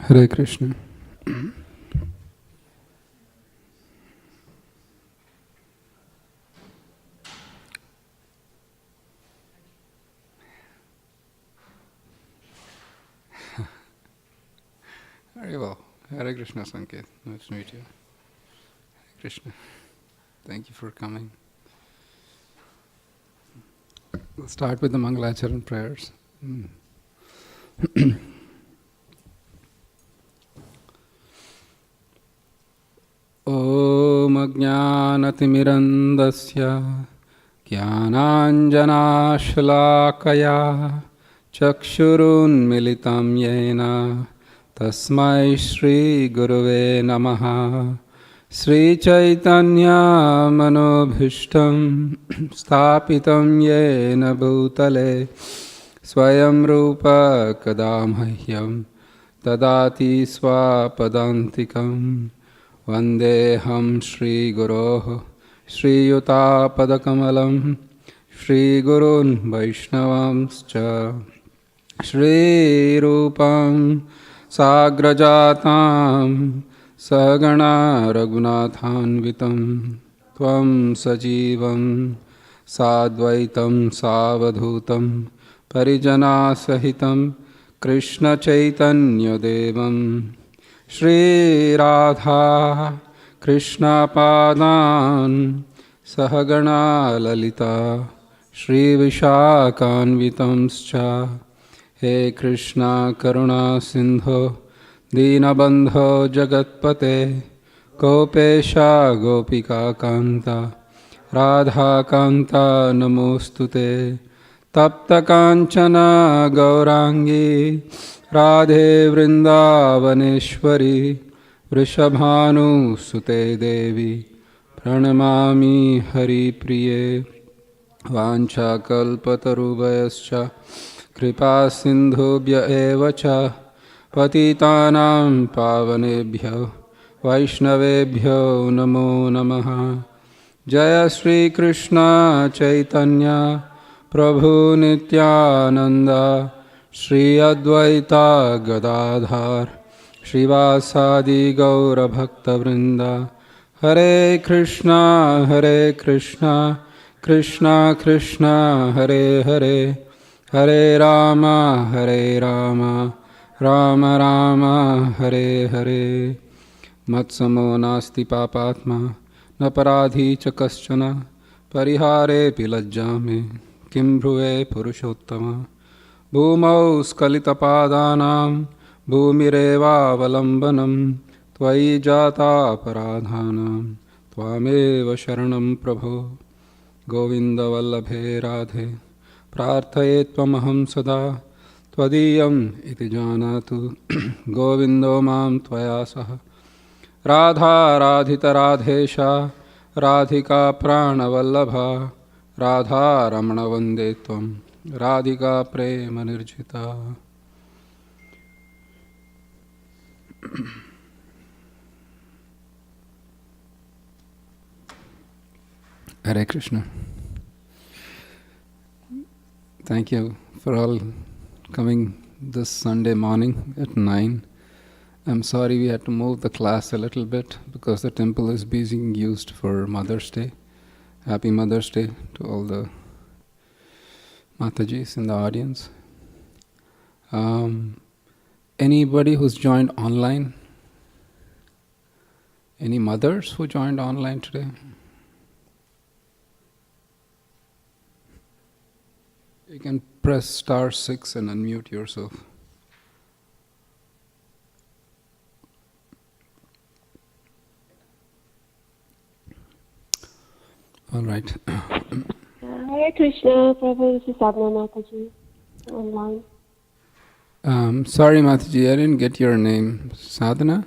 Hare Krishna. Very well. Hare Krishna Sanket. Nice to meet you. Hare Krishna. Thank you for coming. We'll start with the Mangalacharan prayers. Om Ajnanatimirandasya Jnananjanashlakaya Chakshurunmilitam Yena Tasmai Shri Guruve Namaha Sri Chaitanya Manobhishtam Stapitam Yena Bhutale Swayam Rupa Kadamhahyam Tadati Swapadantikam Vandeham Shri Guroh Shri Yuta Padakamalam Shri Gurun Vaishnavamscha Shri Rupam Sagrajatam Sagana Raghunathanvitam Tvam Sajivam Sadvaitam Savadhutam Parijana Sahitam Krishna Chaitanya Devam Shri Radha Krishna Padan Sahagana Lalita Shri Vishakhanvitamscha He Krishna Karuna Sindho Dinabandho Jagatpate Gopesha Gopika Kanta Radha Kanta Namostute Tapta Kanchana Gaurangi Radhe Vrindavaneshwari Vrishabhanu Sute Devi Pranamami Hari Priye Vancha Kalpatarubhayascha Kripa Sindhubhya Evacha Patitanam Pavanebhyo Vaishnavebhyo Namo Namaha Jaya Shri Krishna Chaitanya Prabhu Nityananda Shri Advaita Gadadhar Srivasadi Gaura Bhakta Vrinda Hare Krishna Krishna Krishna Hare Hare Hare Rama Rama Rama Hare Hare Matsamo Nasti Papatma Naparadhi Chakaschana Parihare Pilajjame Kim Bhruve Purushottama Bhumau Skalitapadanam Bhumireva Avalambanam Tvai Jata Paradhanam Tvameva Sharanam Prabho Govinda Vallabhe Radhe Prarthaye Tvamaham Sada Tvadiyam Iti Janatu Govindo Mam Tvaya Saha Radha Radhita Radhesha Radhika Prana Vallabha Radha Ramana Vande Tvam Radhika Prema Nirjita. Hare Krishna. Thank you for all coming this Sunday morning at 9. I'm sorry we had to move the class a little bit because the temple is being used for Mother's Day. Happy Mother's Day to all the Matajis in the audience. Anybody who's joined online? Any mothers who joined online today? You can press *6 and unmute yourself. All right. Hare Krishna, Prabhu, this is Sadhana Mataji, online. Sorry, Mataji, I didn't get your name. Sadhana?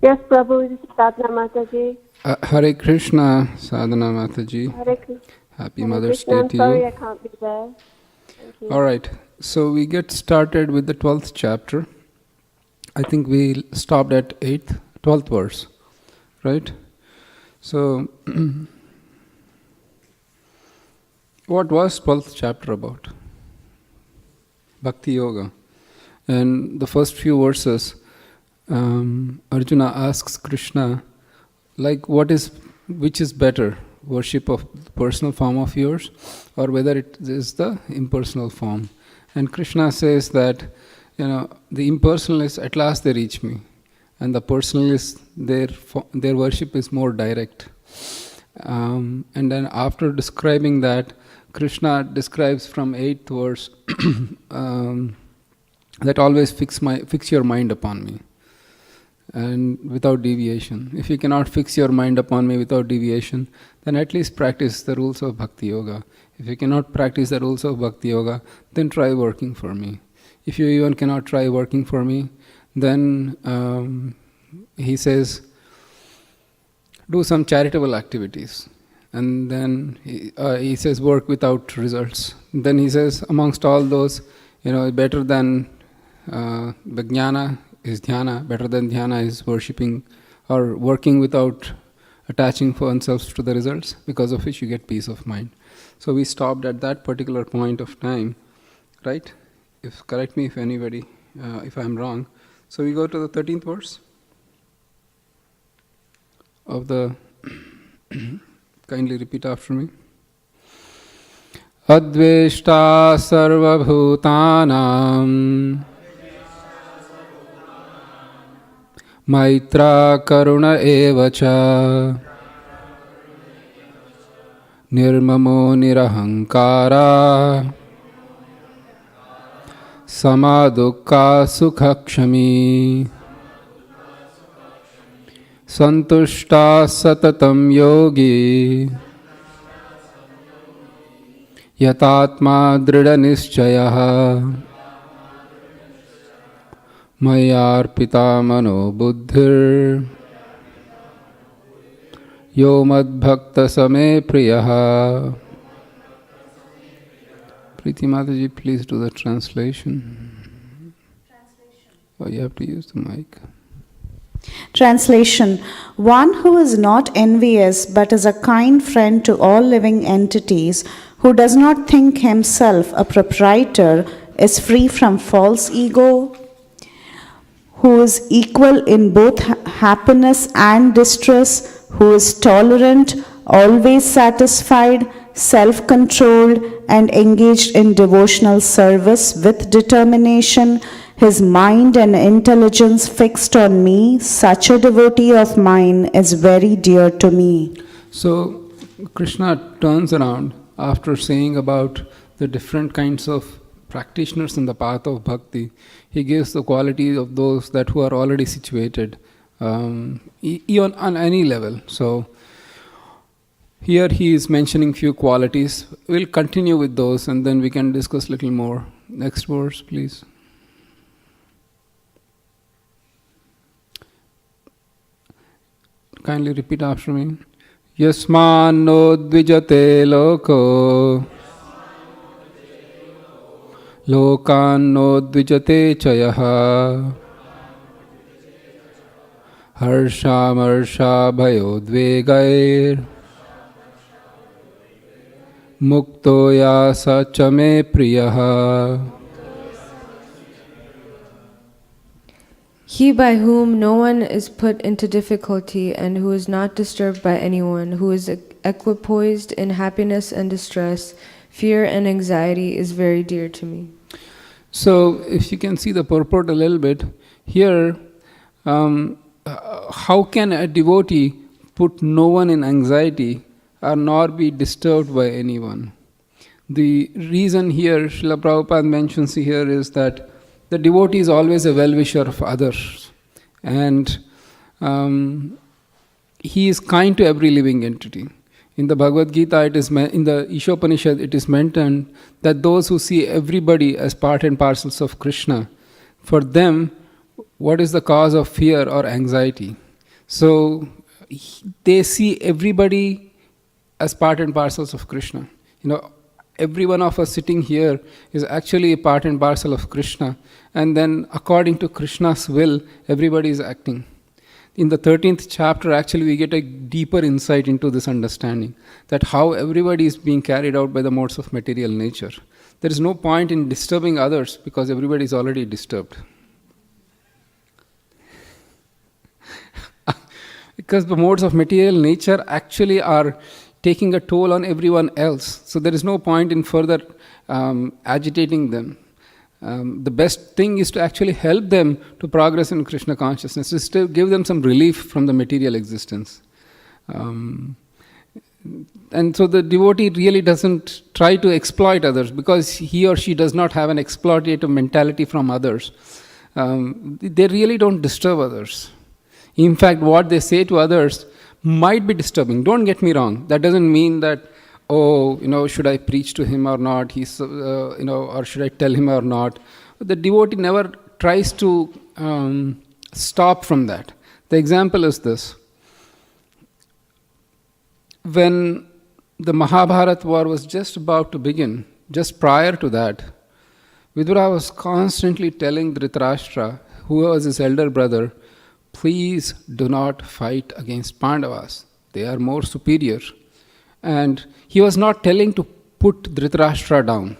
Yes, Prabhu, this is Sadhana Mataji. Hare Krishna, Sadhana Mataji. Hare Krishna. Happy Hare Mother's Krishna. Day to Sorry you. I can't be there. Thank you. All right. So we get started with the 12th chapter. I think we stopped at 12th verse, right? So, what was 12th chapter about? Bhakti Yoga. And the first few verses, Arjuna asks Krishna, like, which is better, worship of the personal form of yours, or whether it is the impersonal form? And Krishna says that, the impersonalists, at last they reach me, and the personalists, their worship is more direct. And then after describing that, Krishna describes from 8th verse that always fix your mind upon me, and without deviation. If you cannot fix your mind upon me without deviation, then at least practice the rules of Bhakti Yoga. If you cannot practice the rules of Bhakti Yoga, then try working for me. If you even cannot try working for me, then he says, do some charitable activities. And then he says, work without results. Then he says, amongst all those, better than the jnana is dhyana, better than dhyana is worshipping or working without attaching for oneself to the results, because of which you get peace of mind. So we stopped at that particular point of time, right? Correct me if anybody, if I'm wrong. So we go to the 13th verse of the kindly repeat after me. Adveshta sarva bhutanam maitra karuna evacha nirmamo nirahankara samadukka sukhakshami santushta satatam yogi yatatma drida nischayah mayarpita mano buddhir yo madbhakta same priyah. Preeti Mataji, please do the translation. Oh, you have to use the mic. Translation. One who is not envious but is a kind friend to all living entities, who does not think himself a proprietor, is free from false ego, who is equal in both happiness and distress, who is tolerant, always satisfied, self-controlled, and engaged in devotional service with determination, his mind and intelligence fixed on me, such a devotee of mine is very dear to me. So Krishna turns around after saying about the different kinds of practitioners in the path of bhakti. He gives the quality of those that who are already situated, even on any level. So here he is mentioning few qualities. We'll continue with those and then we can discuss a little more. Next verse, please. Kindly repeat after me. Yasman no dvijate loko lokan no dvijate chayaha harsham harsha bhayodvegair mukto yasa chame priyaha. He by whom no one is put into difficulty and who is not disturbed by anyone, who is equipoised in happiness and distress, fear and anxiety, is very dear to me. So, if you can see the purport a little bit, here, how can a devotee put no one in anxiety or nor be disturbed by anyone? The reason here, Srila Prabhupada mentions here is that the devotee is always a well-wisher of others, and he is kind to every living entity. In the Bhagavad Gita, in the Ishopanishad, it is mentioned that those who see everybody as part and parcels of Krishna, for them, what is the cause of fear or anxiety? So they see everybody as part and parcels of Krishna. Every one of us sitting here is actually a part and parcel of Krishna. And then according to Krishna's will, everybody is acting. In the 13th chapter, actually, we get a deeper insight into this understanding, that how everybody is being carried out by the modes of material nature. There is no point in disturbing others because everybody is already disturbed. Because the modes of material nature actually are taking a toll on everyone else. So there is no point in further agitating them. The best thing is to actually help them to progress in Krishna consciousness, is to give them some relief from the material existence. And so the devotee really doesn't try to exploit others, because he or she does not have an exploitative mentality from others. They really don't disturb others. In fact, what they say to others might be disturbing. Don't get me wrong. That doesn't mean that, should I preach to him or not? Or should I tell him or not? The devotee never tries to stop from that. The example is this. When the Mahabharata war was just about to begin, just prior to that, Vidura was constantly telling Dhritarashtra, who was his elder brother, please do not fight against Pandavas. They are more superior. And he was not telling to put Dhritarashtra down.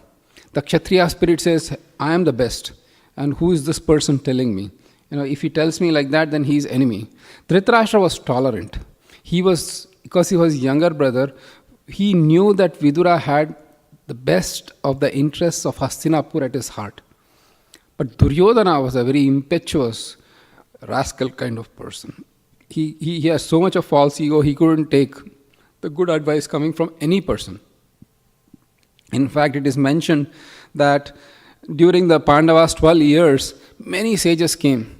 The Kshatriya spirit says, I am the best. And who is this person telling me? If he tells me like that, then he is enemy. Dhritarashtra was tolerant. Because he was younger brother, he knew that Vidura had the best of the interests of Hastinapur at his heart. But Duryodhana was a very impetuous, rascal kind of person. He has so much of false ego, he couldn't take the good advice coming from any person. In fact, it is mentioned that during the Pandavas' 12 years, many sages came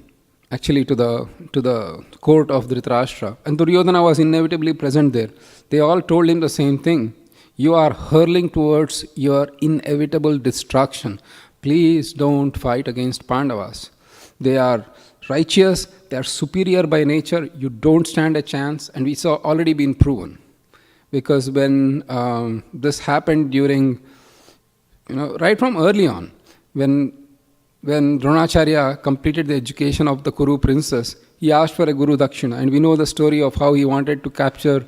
actually to the court of Dhritarashtra, and Duryodhana was inevitably present there. They all told him the same thing. You are hurling towards your inevitable destruction. Please don't fight against Pandavas. They are righteous, they are superior by nature, you don't stand a chance, and it's already been proven. Because when this happened during, right from early on, when Dronacharya completed the education of the Kuru princess, he asked for a Guru Dakshina, and we know the story of how he wanted to capture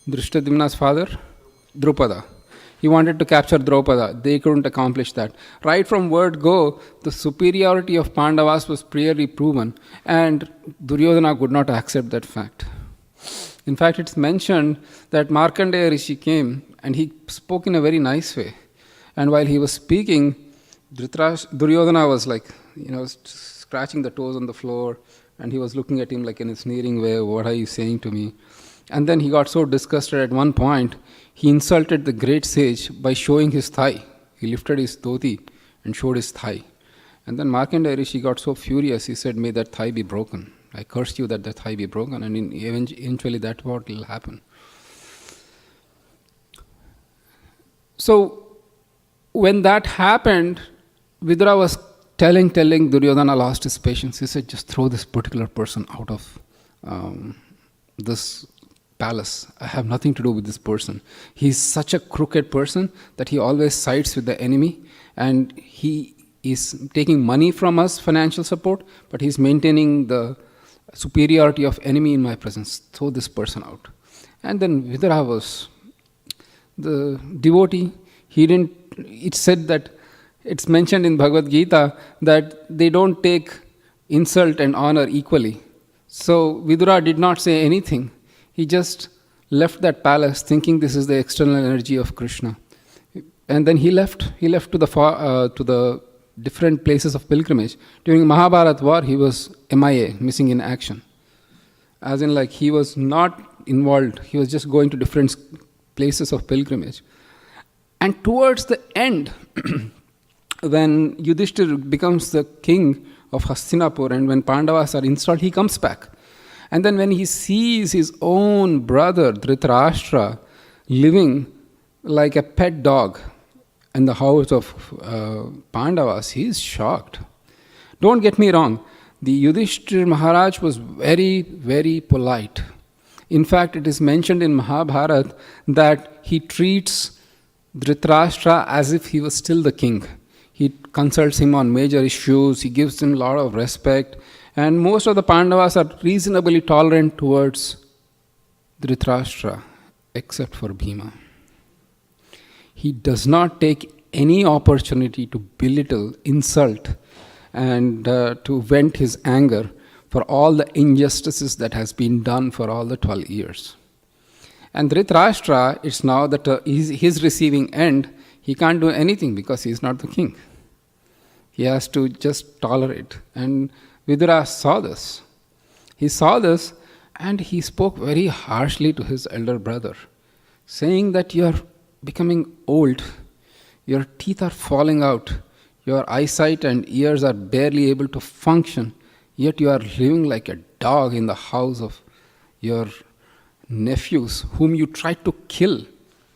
Drishtadyumna's father, Drupada. He wanted to capture Drupada. They couldn't accomplish that. Right from word go, the superiority of Pandavas was clearly proven, and Duryodhana could not accept that fact. In fact, it's mentioned that Markandeya Rishi came and he spoke in a very nice way. And while he was speaking, Duryodhana was scratching the toes on the floor, and he was looking at him like in a sneering way, what are you saying to me? And then he got so disgusted at one point, he insulted the great sage by showing his thigh. He lifted his dhoti and showed his thigh. And then Markandeya Rishi got so furious, he said, may that thigh be broken. I curse you that the thigh be broken, and eventually that's what will happen. So, when that happened, Vidura was telling Duryodhana lost his patience. He said, just throw this particular person out of this palace. I have nothing to do with this person. He's such a crooked person that he always sides with the enemy, and he is taking money from us, financial support, but he's maintaining the superiority of enemy in my presence. Throw this person out. And then Vidura was the devotee. It's said that it's mentioned in Bhagavad Gita that they don't take insult and honor equally. So Vidura did not say anything. He just left that palace thinking this is the external energy of Krishna. And then he left. He left to the different places of pilgrimage. During Mahabharata war, he was MIA, missing in action. As in, he was not involved. He was just going to different places of pilgrimage. And towards the end, when Yudhishthira becomes the king of Hastinapur and when Pandavas are installed, he comes back. And then when he sees his own brother, Dhritarashtra, living like a pet dog in the house of Pandavas, he is shocked. Don't get me wrong, the Yudhishthira Maharaj was very, very polite. In fact, it is mentioned in Mahabharata that he treats Dhritarashtra as if he was still the king. He consults him on major issues. He gives him a lot of respect. And most of the Pandavas are reasonably tolerant towards Dhritarashtra, except for Bhima. He does not take any opportunity to belittle, insult, and to vent his anger for all the injustices that has been done for all the 12 years. And Dhritarashtra, it's now that his receiving end, he can't do anything because he is not the king. He has to just tolerate. And Vidura saw this. He saw this and he spoke very harshly to his elder brother, saying that you are becoming old, your teeth are falling out, your eyesight and ears are barely able to function, yet you are living like a dog in the house of your nephews whom you tried to kill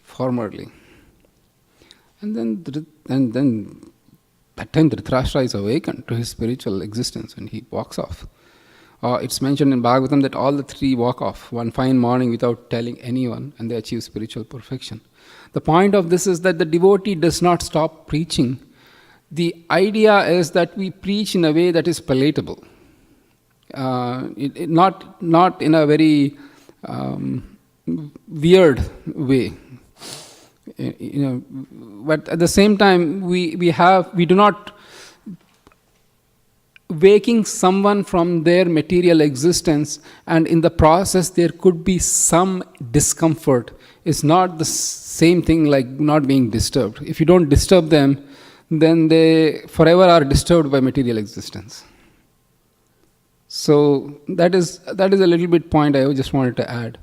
formerly. And then that time Dhritarashtra is awakened to his spiritual existence and he walks off. It's mentioned in Bhagavatam that all the three walk off one fine morning without telling anyone, and they achieve spiritual perfection. The point of this is that the devotee does not stop preaching. The idea is that we preach in a way that is palatable. Not in a very weird way. But at the same time, we do not waking someone from their material existence, and in the process there could be some discomfort. It's not the same thing like not being disturbed. If you don't disturb them, then they forever are disturbed by material existence. So that is a little bit point I just wanted to add.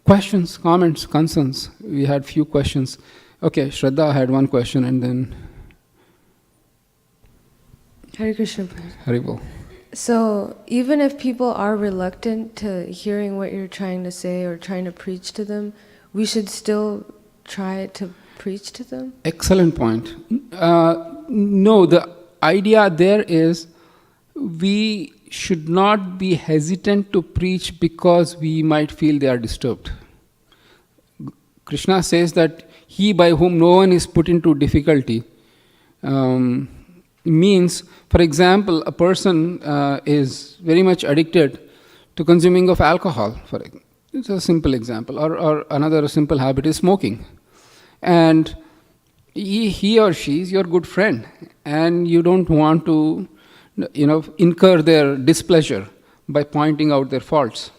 Questions, comments, concerns? We had few questions. Okay, Shraddha had one question and then... Hare Krishna. Haribol. So even if people are reluctant to hearing what you're trying to say or trying to preach to them, we should still try to preach to them? Excellent point. No, the idea there is we should not be hesitant to preach because we might feel they are disturbed. Krishna says that he by whom no one is put into difficulty means, for example, a person is very much addicted to consuming of alcohol. It's a simple example. Or another simple habit is smoking. And he or she is your good friend, and you don't want to incur their displeasure by pointing out their faults.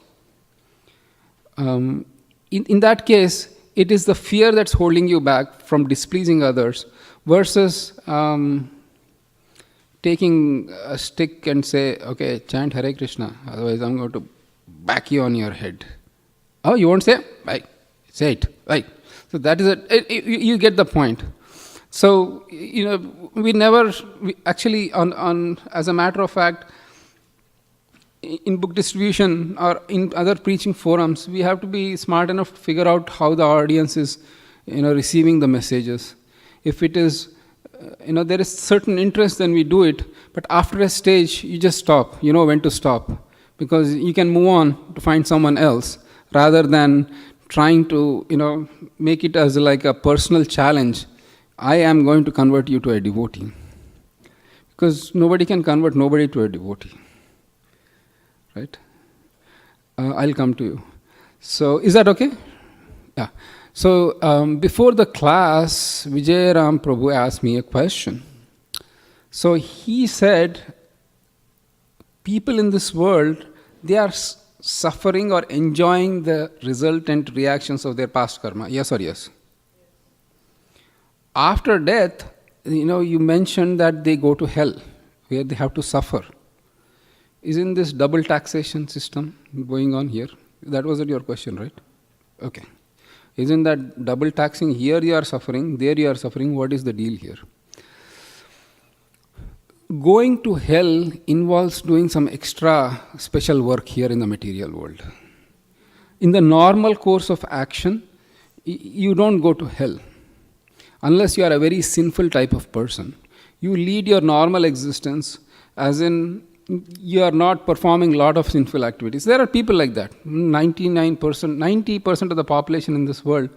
In that case, it is the fear that's holding you back from displeasing others versus taking a stick and say, okay, chant Hare Krishna, otherwise I'm going to back you on your head. Oh, you won't say? Right. Say it. Right. So that is it. You get the point. So, we actually, as a matter of fact, in book distribution or in other preaching forums, we have to be smart enough to figure out how the audience is, receiving the messages. If it is, there is certain interest, then we do it. But after a stage, you just stop. You know when to stop. Because you can move on to find someone else rather than trying to, make it as like a personal challenge. I am going to convert you to a devotee. Because nobody can convert nobody to a devotee. Right? I'll come to you. So, is that okay? Yeah. So, before the class, Vijayaram Prabhu asked me a question. So, he said, people in this world, they are suffering or enjoying the resultant reactions of their past karma. Yes or yes? After death, you mentioned that they go to hell, where they have to suffer. Isn't this double taxation system going on here? That wasn't your question, right? Okay. Isn't that double taxing? Here you are suffering, there you are suffering. What is the deal here? Going to hell involves doing some extra special work here in the material world. In the normal course of action, you don't go to hell. Unless you are a very sinful type of person. You lead your normal existence, as in you are not performing a lot of sinful activities. There are people like that. 90% of the population in this world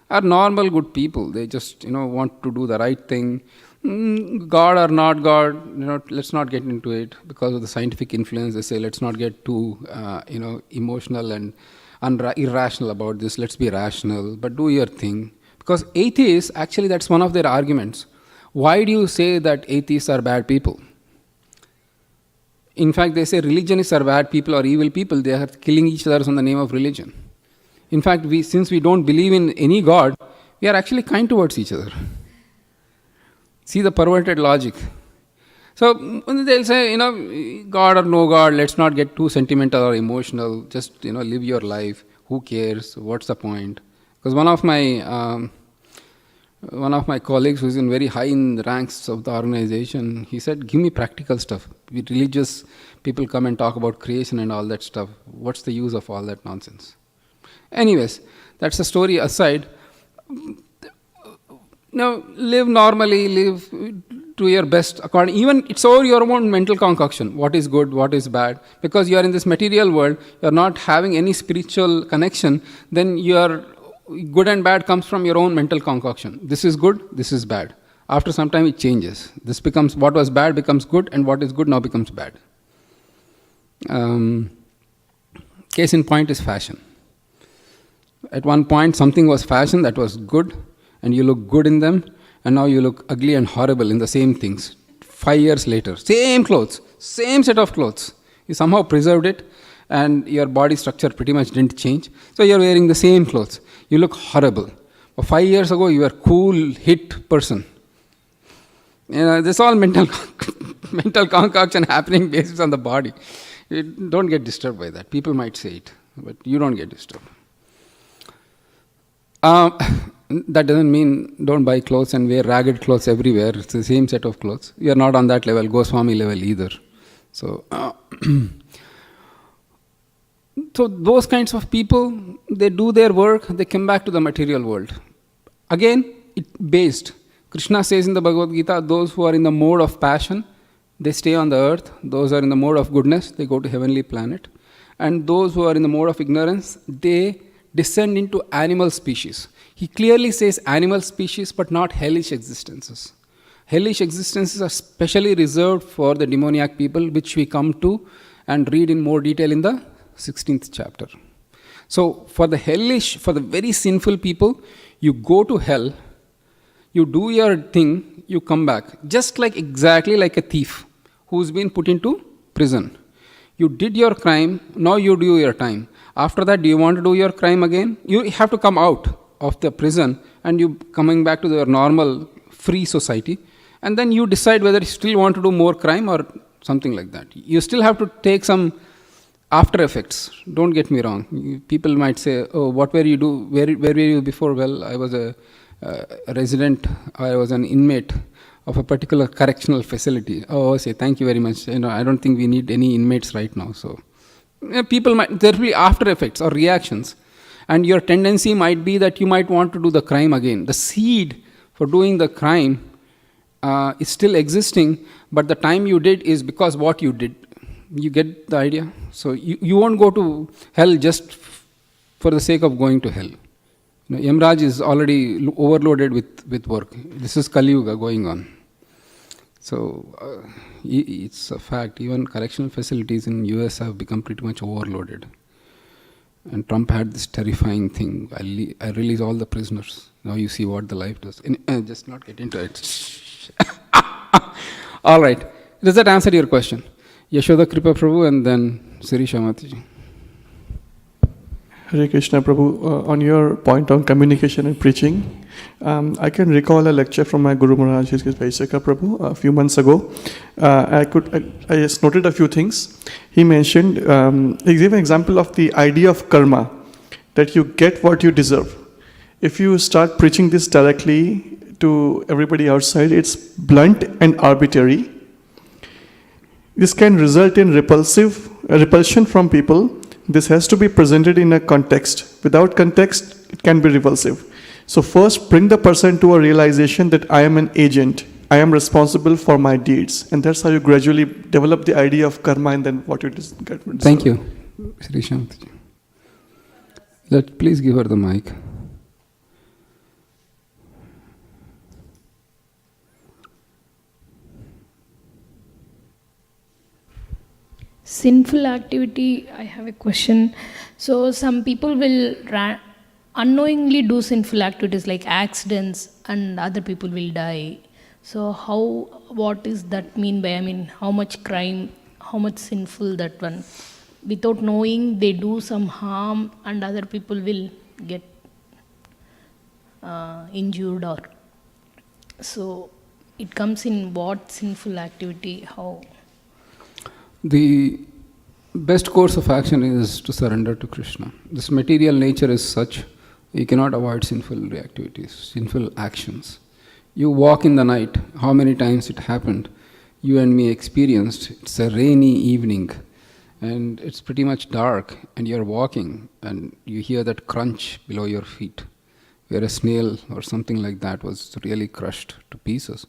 are normal good people. They just want to do the right thing. God or not God, let's not get into it because of the scientific influence. They say let's not get too, emotional and irrational about this. Let's be rational, but do your thing. Because atheists, actually, that's one of their arguments. Why do you say that atheists are bad people? In fact, they say religionists are bad people or evil people. They are killing each other in the name of religion. In fact, since we don't believe in any God, we are actually kind towards each other. See the perverted logic. So they'll say, God or no God, let's not get too sentimental or emotional. Just, live your life. Who cares? What's the point? Because one of my colleagues who's in very high in the ranks of the organization, he said, give me practical stuff. We religious people come and talk about creation and all that stuff. What's the use of all that nonsense? Anyways, that's the story aside. Now, live normally, live to your best according. Even it's all your own mental concoction. What is good, what is bad. Because you are in this material world, you are not having any spiritual connection, then your good and bad comes from your own mental concoction. This is good, this is bad. After some time it changes. This becomes, what was bad becomes good, and what is good now becomes bad. Case in point is fashion. At one point something was fashion that was good, and you look good in them, and now you look ugly and horrible in the same things. 5 years later, same clothes, same set of clothes. You somehow preserved it, and your body structure pretty much didn't change. So you're wearing the same clothes. You look horrible. But 5 years ago, you were a cool, hit person. This all mental concoction happening based on the body. Don't get disturbed by that. People might say it, but you don't get disturbed. That doesn't mean don't buy clothes and wear ragged clothes everywhere. It's the same set of clothes. You are not on that level, Goswami level either. So, so those kinds of people, they do their work, they come back to the material world. Again, based. Krishna says in the Bhagavad Gita, those who are in the mode of passion, they stay on the earth. Those who are in the mode of goodness, they go to heavenly planet. And those who are in the mode of ignorance, they descend into animal species. He clearly says animal species, but not hellish existences. Hellish existences are specially reserved for the demoniac people, which we come to and read in more detail in the 16th chapter. So, for the hellish, for the very sinful people, you go to hell, you do your thing, you come back. Just like exactly like a thief who's been put into prison. You did your crime, now you do your time. After that, do you want to do your crime again? You have to come out of the prison and you coming back to your normal free society, and then you decide whether you still want to do more crime or something like that. You still have to take some after effects. Don't get me wrong. People might say, oh, what were you do? Where were you before? Well, I was a resident, I was an inmate of a particular correctional facility. Oh, say, thank you very much. I don't think we need any inmates right now. So people might, there will be after effects or reactions. And your tendency might be that you might want to do the crime again. The seed for doing the crime is still existing, but the time you did is because what you did. You get the idea? So you won't go to hell just for the sake of going to hell. Yamraj is already overloaded with work. This is Kali Yuga going on. So it's a fact. Even correctional facilities in US have become pretty much overloaded. And Trump had this terrifying thing. I release all the prisoners. Now you see what the life does. Just not get into it. All right. Does that answer your question? Yashoda Kripa Prabhu and then Sirisha Mataji. Hare Krishna Prabhu, on your point on communication and preaching, I can recall a lecture from my Guru Maharaj, ISKCON Prabhu, a few months ago. I just noted a few things. He mentioned, he gave an example of the idea of karma, that you get what you deserve. If you start preaching this directly to everybody outside, it's blunt and arbitrary. This can result in repulsion from people. This has to be presented in a context. Without context, it can be repulsive. So first, bring the person to a realization that I am an agent. I am responsible for my deeds. And that's how you gradually develop the idea of karma and then what you get. Thank you. Please give her the mic. sinful activity, I have a question. So some people will unknowingly do sinful activities like accidents, and other people will die. So what is that mean by, I mean, how much crime, how much sinful that one? Without knowing, they do some harm and other people will get injured, or so it comes in what sinful activity, how? The best course of action is to surrender to Krishna. This material nature is such, you cannot avoid sinful activities, sinful actions. You walk in the night, how many times it happened, you and me experienced, it's a rainy evening and it's pretty much dark and you're walking and you hear that crunch below your feet, where a snail or something like that was really crushed to pieces.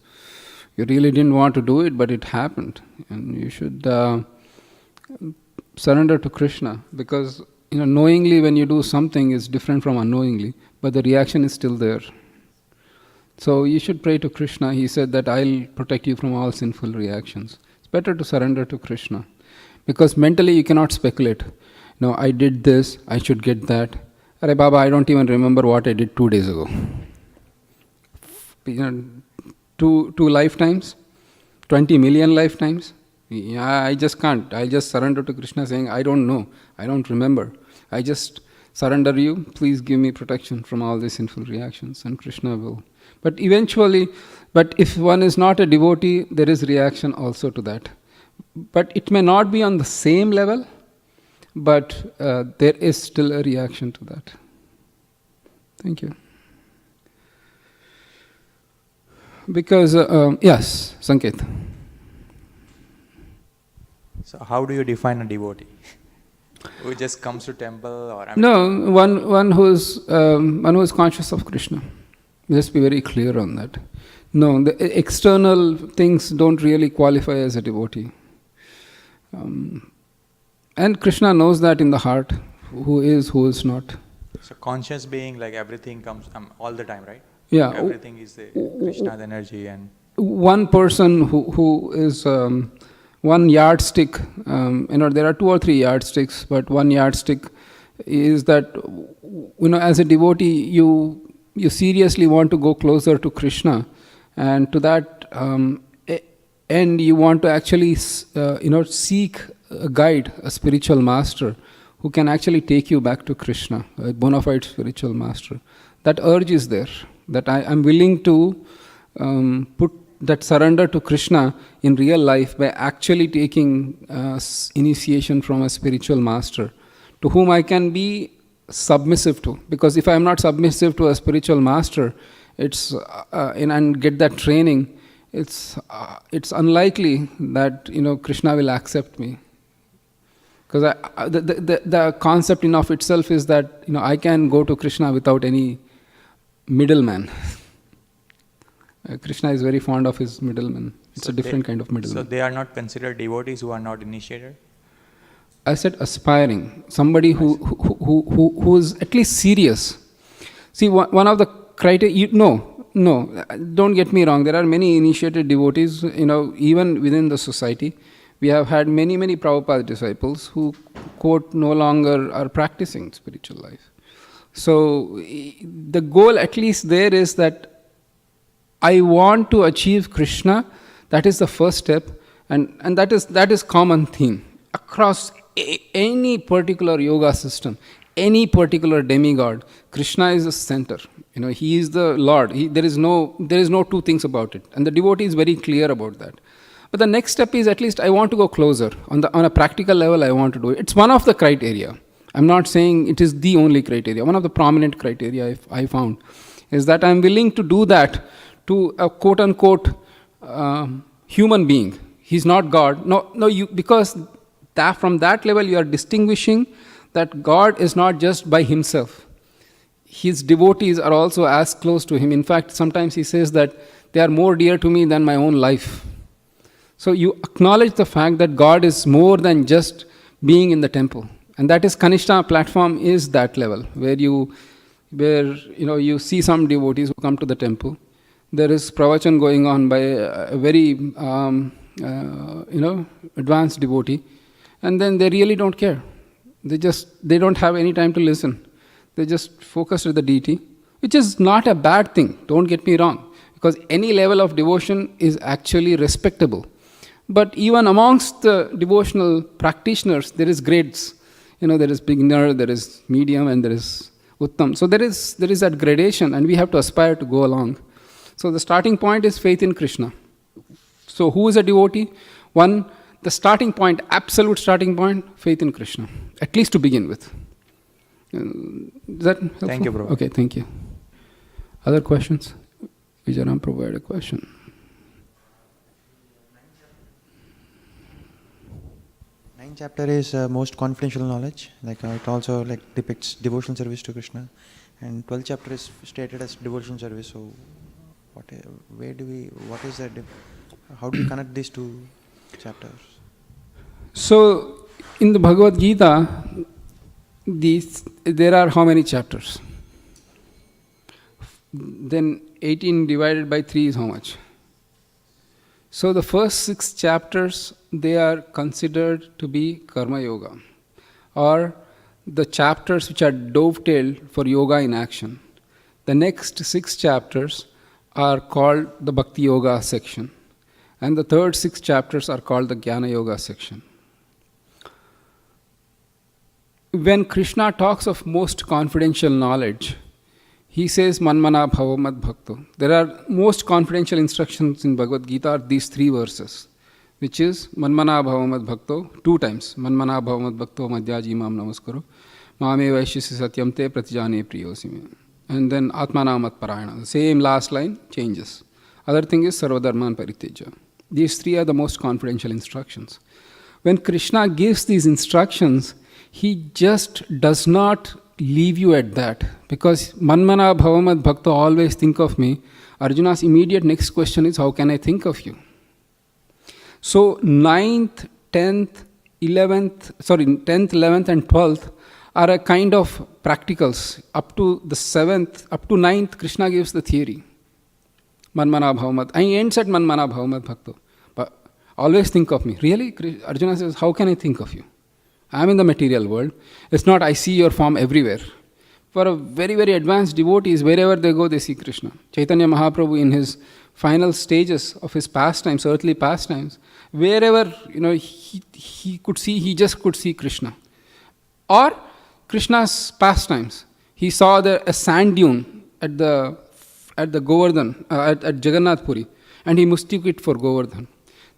You really didn't want to do it, but it happened. And you should surrender to Krishna, because knowingly when you do something is different from unknowingly, but the reaction is still there. So you should pray to Krishna. He said that I'll protect you from all sinful reactions. It's better to surrender to Krishna, because mentally you cannot speculate. I did this, I should get that. Arey Baba, I don't even remember what I did 2 days ago. Two lifetimes, 20 million lifetimes. I just can't. I'll just surrender to Krishna saying, I don't know, I don't remember. I just surrender you, please give me protection from all these sinful reactions, and Krishna will. But eventually, if one is not a devotee, there is reaction also to that. But it may not be on the same level, but there is still a reaction to that. Thank you. Because, yes, Sanket. So how do you define a devotee? Who just comes to temple, or one who is conscious of Krishna. Just be very clear on that. No, the external things don't really qualify as a devotee. And Krishna knows that in the heart, who is not. So conscious being, like everything comes all the time, right? Yeah. Everything is Krishna's energy. And one person who is one yardstick, there are 2 or 3 yardsticks, but one yardstick is that, as a devotee, you seriously want to go closer to Krishna, and to that end you want to actually, seek a guide, a spiritual master, who can actually take you back to Krishna, a bona fide spiritual master. That urge is there, that I am willing to put that surrender to Krishna in real life by actually taking initiation from a spiritual master to whom I can be submissive to. Because if I am not submissive to a spiritual master, and get that training, it's unlikely that Krishna will accept me. Because the concept in of itself is that I can go to Krishna without any middleman. Krishna is very fond of his middleman. It's a different kind of middleman. So they are not considered devotees who are not initiated? I said aspiring. Somebody who is at least serious. See, one of the criteria, no, don't get me wrong. There are many initiated devotees, even within the society. We have had many Prabhupada disciples who, quote, no longer are practicing spiritual life. So the goal at least there is that I want to achieve Krishna. That is the first step, and that is common theme across any particular yoga system, any particular demigod. Krishna is the center. He is the Lord. There is no 2 things about it, and the devotee is very clear about that. But the next step is, at least I want to go closer on a practical level. I want to do it. It's one of the criteria. I'm not saying it is the only criteria. One of the prominent criteria I found is that I'm willing to do that to a quote-unquote human being. He's not God. Because from that level you are distinguishing that God is not just by himself. His devotees are also as close to him. In fact, sometimes he says that they are more dear to me than my own life. So you acknowledge the fact that God is more than just being in the temple. And that is, Kanishta platform is that level, where you see some devotees who come to the temple. There is pravachan going on by a very advanced devotee, and then they really don't care. They don't have any time to listen. They just focus on the deity, which is not a bad thing, don't get me wrong, because any level of devotion is actually respectable. But even amongst the devotional practitioners, there is grades. There is beginner, there is medium, and there is uttam. So there is that gradation, and we have to aspire to go along. So the starting point is faith in Krishna. So who is a devotee? One, the starting point, absolute starting point, faith in Krishna, at least to begin with. Is that helpful? Thank you, Prabhu. Okay, thank you. Other questions? Vijayaram Prabhu had a question. Ninth chapter is most confidential knowledge. It also depicts devotional service to Krishna, and 12th chapter is stated as devotional service. So, what is that? How do we connect these two chapters? So, in the Bhagavad Gita, there are how many chapters? Then 18 divided by 3 is how much? So the first 6 chapters, they are considered to be Karma Yoga, or the chapters which are dovetailed for yoga in action. The next 6 chapters are called the Bhakti Yoga section, and the third 6 chapters are called the Jnana Yoga section. When Krishna talks of most confidential knowledge, he says, Manmana bhava mad bhakto. There are most confidential instructions in Bhagavad Gita are these 3 verses, which is Manmana bhava mad bhakto, 2 times. Manmana bhava mad bhakto madhyaji mam namaskaro. Mame vaishyasi satyam te pratijane priyosime. And then Atmana mat parayana. The same last line changes. Other thing is Sarvadharman parityaja. These 3 are the most confidential instructions. When Krishna gives these instructions, he just does not leave you at that, because Manmana bhavamad bhakta, always think of me. Arjuna's immediate next question is, how can I think of you? So 9th, 10th, 11th and 12th are a kind of practicals. Up to the 7th, up to 9th, Krishna gives the theory. Manmana bhavamad. And he ends at Manmana bhavamad bhakta. But always think of me. Really? Arjuna says, how can I think of you? I am in the material world. It's not I see your form everywhere. For a very, very advanced devotees, wherever they go, they see Krishna. Chaitanya Mahaprabhu, in his final stages of his pastimes, earthly pastimes, wherever he could see, he just could see Krishna. Or Krishna's pastimes. He saw a sand dune at the Govardhan, at Jagannath Puri, and he mistook it for Govardhan.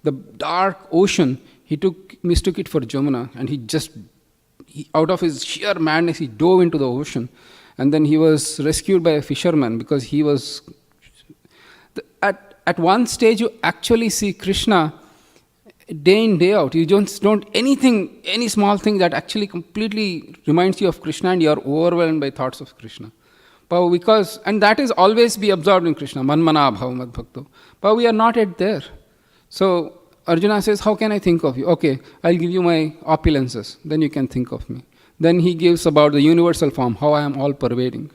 The dark ocean, he mistook it for Jamuna, and he out of his sheer madness, he dove into the ocean, and then he was rescued by a fisherman, because he was... At one stage, you actually see Krishna day in, day out. You don't any small thing that actually completely reminds you of Krishna, and you are overwhelmed by thoughts of Krishna. And that is always be absorbed in Krishna, Manmana bhavamad bhakto. But we are not yet there. So Arjuna says, how can I think of you? Okay, I'll give you my opulences, then you can think of me. Then he gives about the universal form, how I am all pervading.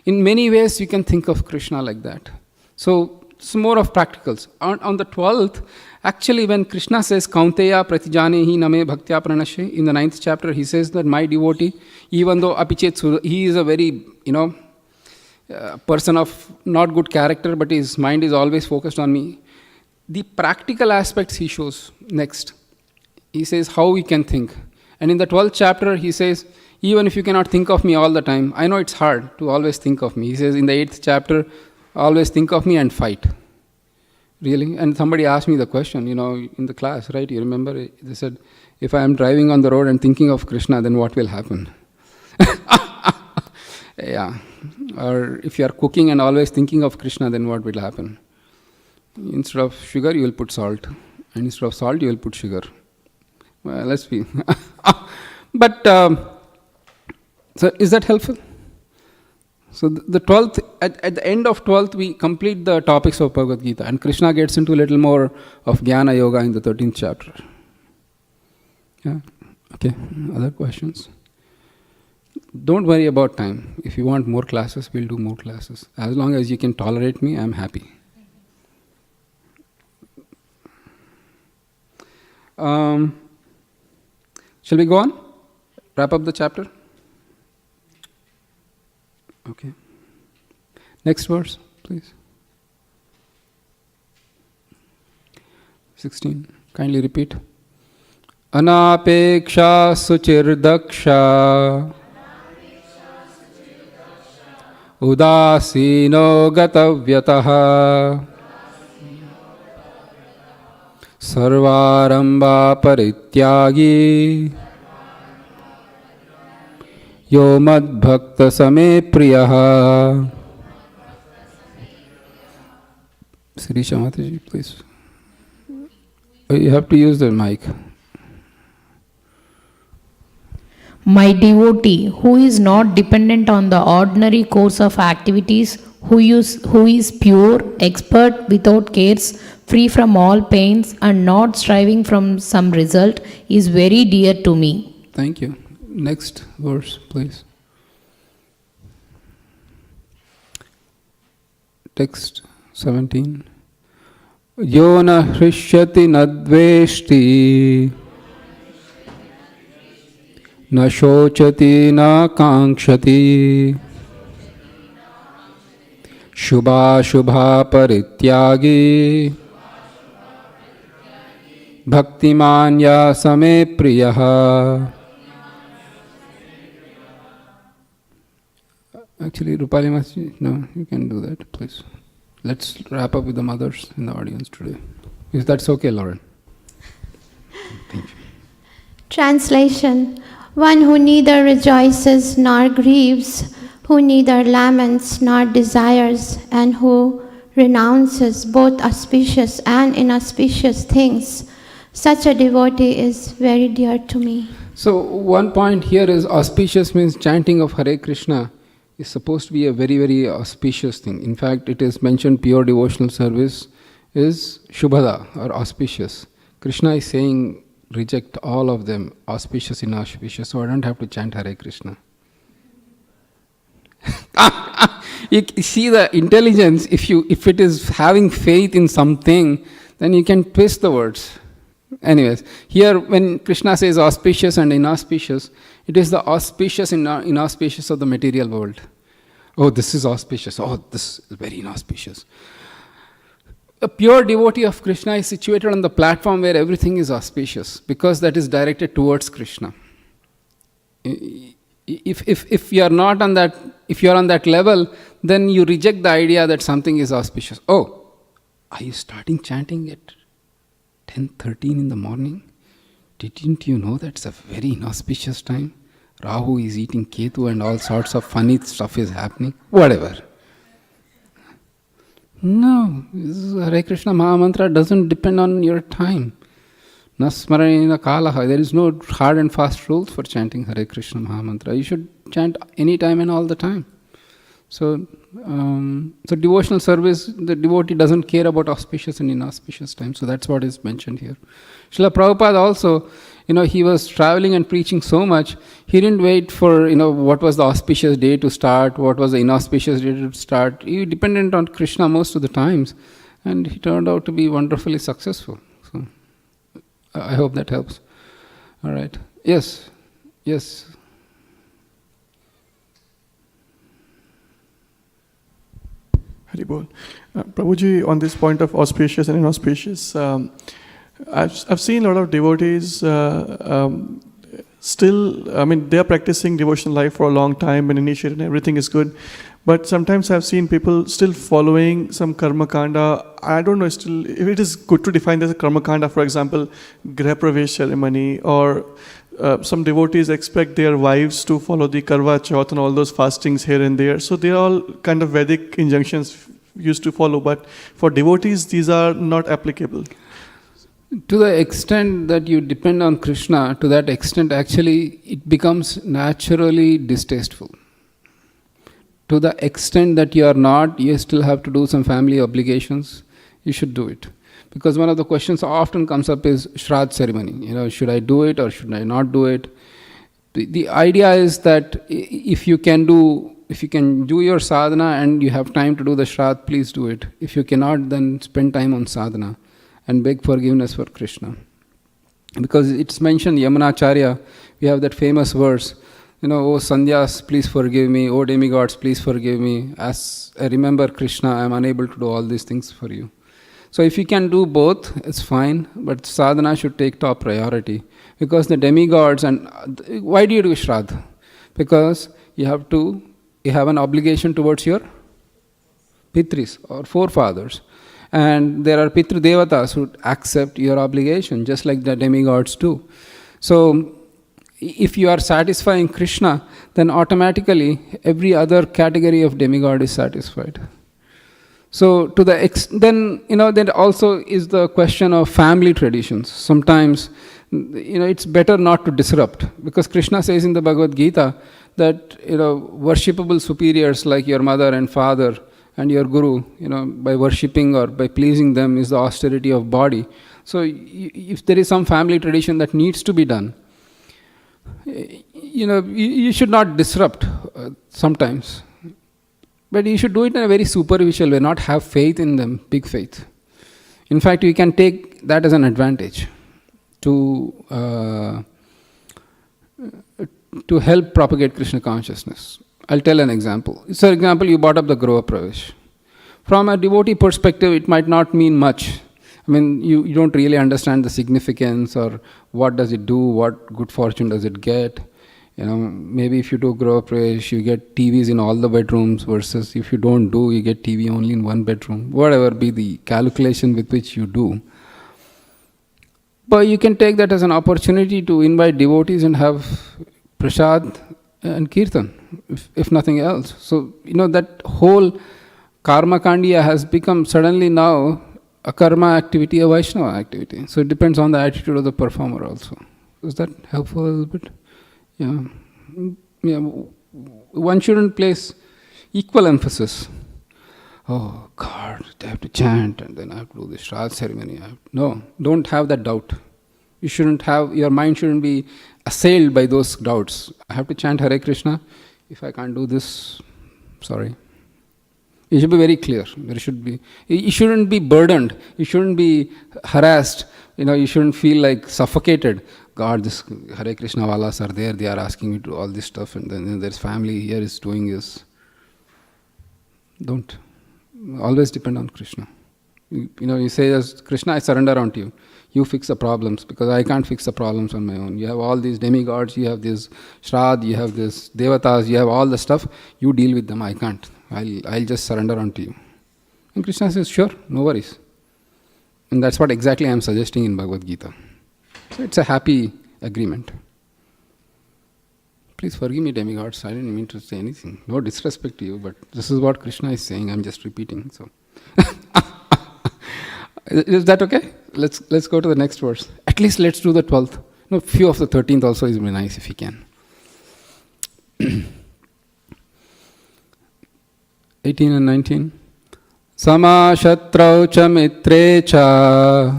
In many ways, you can think of Krishna like that. So it's more of practicals. On the 12th, actually when Krishna says, Kaunteya pratijanehi name bhaktya pranashe, in the 9th chapter, he says that my devotee, even though apichet, he is a very, person of not good character, but his mind is always focused on me. The practical aspects he shows next. He says how we can think. And in the 12th chapter, he says, even if you cannot think of me all the time, I know it's hard to always think of me. He says in the 8th chapter, always think of me and fight. Really? And somebody asked me the question, in the class, right? You remember? They said, if I am driving on the road and thinking of Krishna, then what will happen? Yeah. Or if you are cooking and always thinking of Krishna, then what will happen? Instead of sugar, you will put salt. And instead of salt, you will put sugar. Well, let's see. But, so is that helpful? So the 12th, at the end of 12th, we complete the topics of Bhagavad Gita. And Krishna gets into a little more of Jnana Yoga in the 13th chapter. Yeah? Okay. Other questions? Don't worry about time. If you want more classes, we'll do more classes. As long as you can tolerate me, I'm happy. Shall we go on? Wrap up the chapter? Okay. Next verse, please. 16. Kindly repeat. Anapeksha suchirdaksha udasino gatavyataha sarvarambha parityagi yo madbhakta same priyaha. Sirisha Mataji, please. You have to use the mic. My devotee, who is not dependent on the ordinary course of activities, who is pure, expert, without cares, free from all pains, and not striving from some result, is very dear to me. Thank you. Next verse, please. Text 17. Yo na hrishyati na dveshti na shochati na kankshati shubha shubha parityagi bhaktimanya same priyaha. Actually, Rupali Masi, no, you can do that, please. Let's wrap up with the mothers in the audience today. If that's okay, Lauren. Thank you. Translation. One who neither rejoices nor grieves, who neither laments nor desires, and who renounces both auspicious and inauspicious things, such a devotee is very dear to me. So one point here is auspicious means chanting of Hare Krishna is supposed to be a very, very auspicious thing. In fact, it is mentioned pure devotional service is Shubhada or auspicious. Krishna is saying reject all of them, auspicious, inauspicious, so I don't have to chant Hare Krishna. You see the intelligence, if it is having faith in something, then you can twist the words. Anyways, here when Krishna says auspicious and inauspicious, it is the auspicious and inauspicious of the material world. Oh, this is auspicious. Oh, this is very inauspicious. A pure devotee of Krishna is situated on the platform where everything is auspicious, because that is directed towards Krishna. If you are not on that, if you are on that level, then you reject the idea that something is auspicious. Oh, are you starting chanting at 10:13 in the morning? Didn't you know that's a very inauspicious time? Rahu is eating Ketu and all sorts of funny stuff is happening. Whatever. No, Hare Krishna Mahamantra doesn't depend on your time. Nasmaranena kalaha. There is no hard and fast rules for chanting Hare Krishna Mahamantra. You should chant any time and all the time. So devotional service, the devotee doesn't care about auspicious and inauspicious time. So that's what is mentioned here. Srila Prabhupada also, he was traveling and preaching so much, he didn't wait for, what was the auspicious day to start, what was the inauspicious day to start. He depended on Krishna most of the times, and he turned out to be wonderfully successful. So I hope that helps. All right. Yes. Haribol. Prabhuji, on this point of auspicious and inauspicious, I've seen a lot of devotees still, they are practicing devotional life for a long time and initiated and everything is good. But sometimes I've seen people still following some karma kanda. I don't know still if it is good to define as a karma kanda, for example, Griha Pravesh ceremony, or some devotees expect their wives to follow the Karwa Chauth and all those fastings here and there. So they are all kind of Vedic injunctions used to follow, but for devotees these are not applicable. To the extent that you depend on Krishna, to that extent actually it becomes naturally distasteful. To the extent that you are not, you still have to do some family obligations, you should do it. Because one of the questions often comes up is Shraddha ceremony. Should I do it or should I not do it? The idea is that if you can do your sadhana and you have time to do the Shraddha, please do it. If you cannot, then spend time on sadhana and beg forgiveness for Krishna. Because it's mentioned, Yamunacharya, we have that famous verse, oh Sandhyas, please forgive me, oh demigods, please forgive me. As I remember Krishna, I am unable to do all these things for you. So if you can do both, it's fine, but sadhana should take top priority. Because the demigods, and why do you do Shraddha? Because you have an obligation towards your Pitris or forefathers. And there are Pitru Devatas who accept your obligation, just like the demigods do. So, if you are satisfying Krishna, then automatically every other category of demigod is satisfied. So, then there also is the question of family traditions. Sometimes, it's better not to disrupt, because Krishna says in the Bhagavad Gita that, worshipable superiors like your mother and father and your guru, by worshipping or by pleasing them is the austerity of body. So if there is some family tradition that needs to be done, you should not disrupt sometimes. But you should do it in a very superficial way, not have faith in them, big faith. In fact, you can take that as an advantage to help propagate Krishna consciousness. I'll tell an example. For example, you brought up the Grova Pravesh. From a devotee perspective, it might not mean much. I mean, you don't really understand the significance or what does it do, what good fortune does it get. Maybe if you do Grova Pravesh, you get TVs in all the bedrooms, versus if you don't do, you get TV only in one bedroom. Whatever be the calculation with which you do. But you can take that as an opportunity to invite devotees and have prasad and kirtan, if nothing else. So, that whole karma kandiya has become suddenly now a karma activity, a Vaishnava activity. So it depends on the attitude of the performer also. Is that helpful a little bit? Yeah. One shouldn't place equal emphasis. Oh God, I have to chant and then I have to do the Shraddha ceremony. No, don't have that doubt. Your mind shouldn't be assailed by those doubts. I have to chant Hare Krishna. If I can't do this, sorry. You should be very clear. You shouldn't be burdened. You shouldn't be harassed. You shouldn't feel like suffocated. God, this Hare Krishna walas are there. They are asking me to do all this stuff, and then there's family here is doing this. Don't. Always depend on Krishna. You say, as Krishna, I surrender unto you. You fix the problems, because I can't fix the problems on my own. You have all these demigods, you have this Shraddha, you have this Devatas, you have all the stuff. You deal with them, I can't. I'll just surrender unto you. And Krishna says, sure, no worries. And that's what exactly I'm suggesting in Bhagavad Gita. So it's a happy agreement. Please forgive me, demigods, I didn't mean to say anything. No disrespect to you, but this is what Krishna is saying, I'm just repeating. So, is that okay? Let's go to the next verse. At least let's do the 12th. No, few of the 13th also is very nice if you can. 18 and 19. Sama shatrau cha mitre cha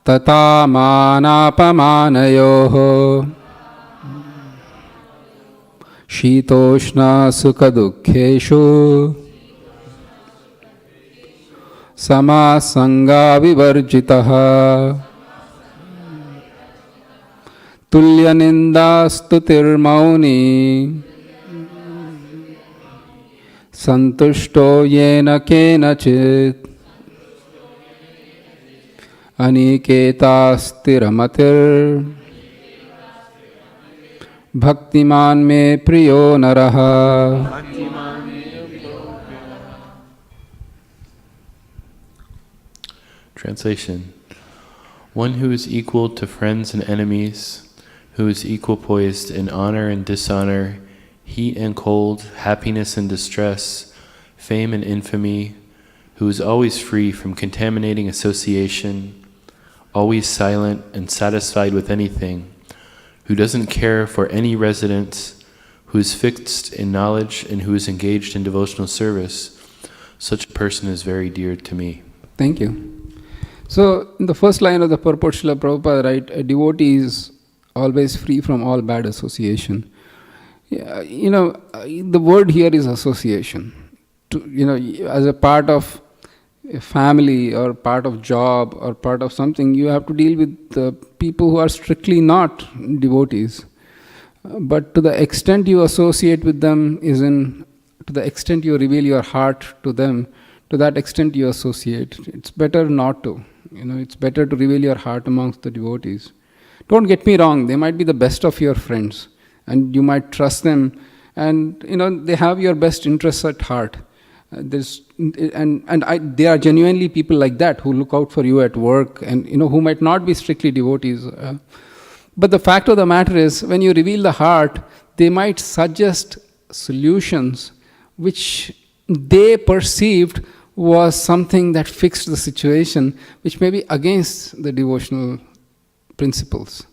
tata manapamanayoho shitoshna sukha dukkheshu sama sanga vivarjitaha tulya ninda stutir mauni santushto yena kenachit aniketastiramatir bhaktiman me priyo naraha. Translation. One who is equal to friends and enemies, who is equal poised in honor and dishonor, heat and cold, happiness and distress, fame and infamy, who is always free from contaminating association, always silent and satisfied with anything, who doesn't care for any residence, who is fixed in knowledge and who is engaged in devotional service, such a person is very dear to me. Thank you. So, in the first line of the purport, Srila Prabhupada writes, a devotee is always free from all bad association. Yeah, the word here is association. As a part of a family or part of job or part of something, you have to deal with people who are strictly not devotees. But to the extent you associate with them to the extent you reveal your heart to them, to that extent you associate. It's better not to. It's better to reveal your heart amongst the devotees. Don't get me wrong, they might be the best of your friends and you might trust them, and they have your best interests at heart. They are genuinely people like that who look out for you at work and who might not be strictly devotees. But the fact of the matter is, when you reveal the heart, they might suggest solutions which they perceived was something that fixed the situation, which may be against the devotional principles.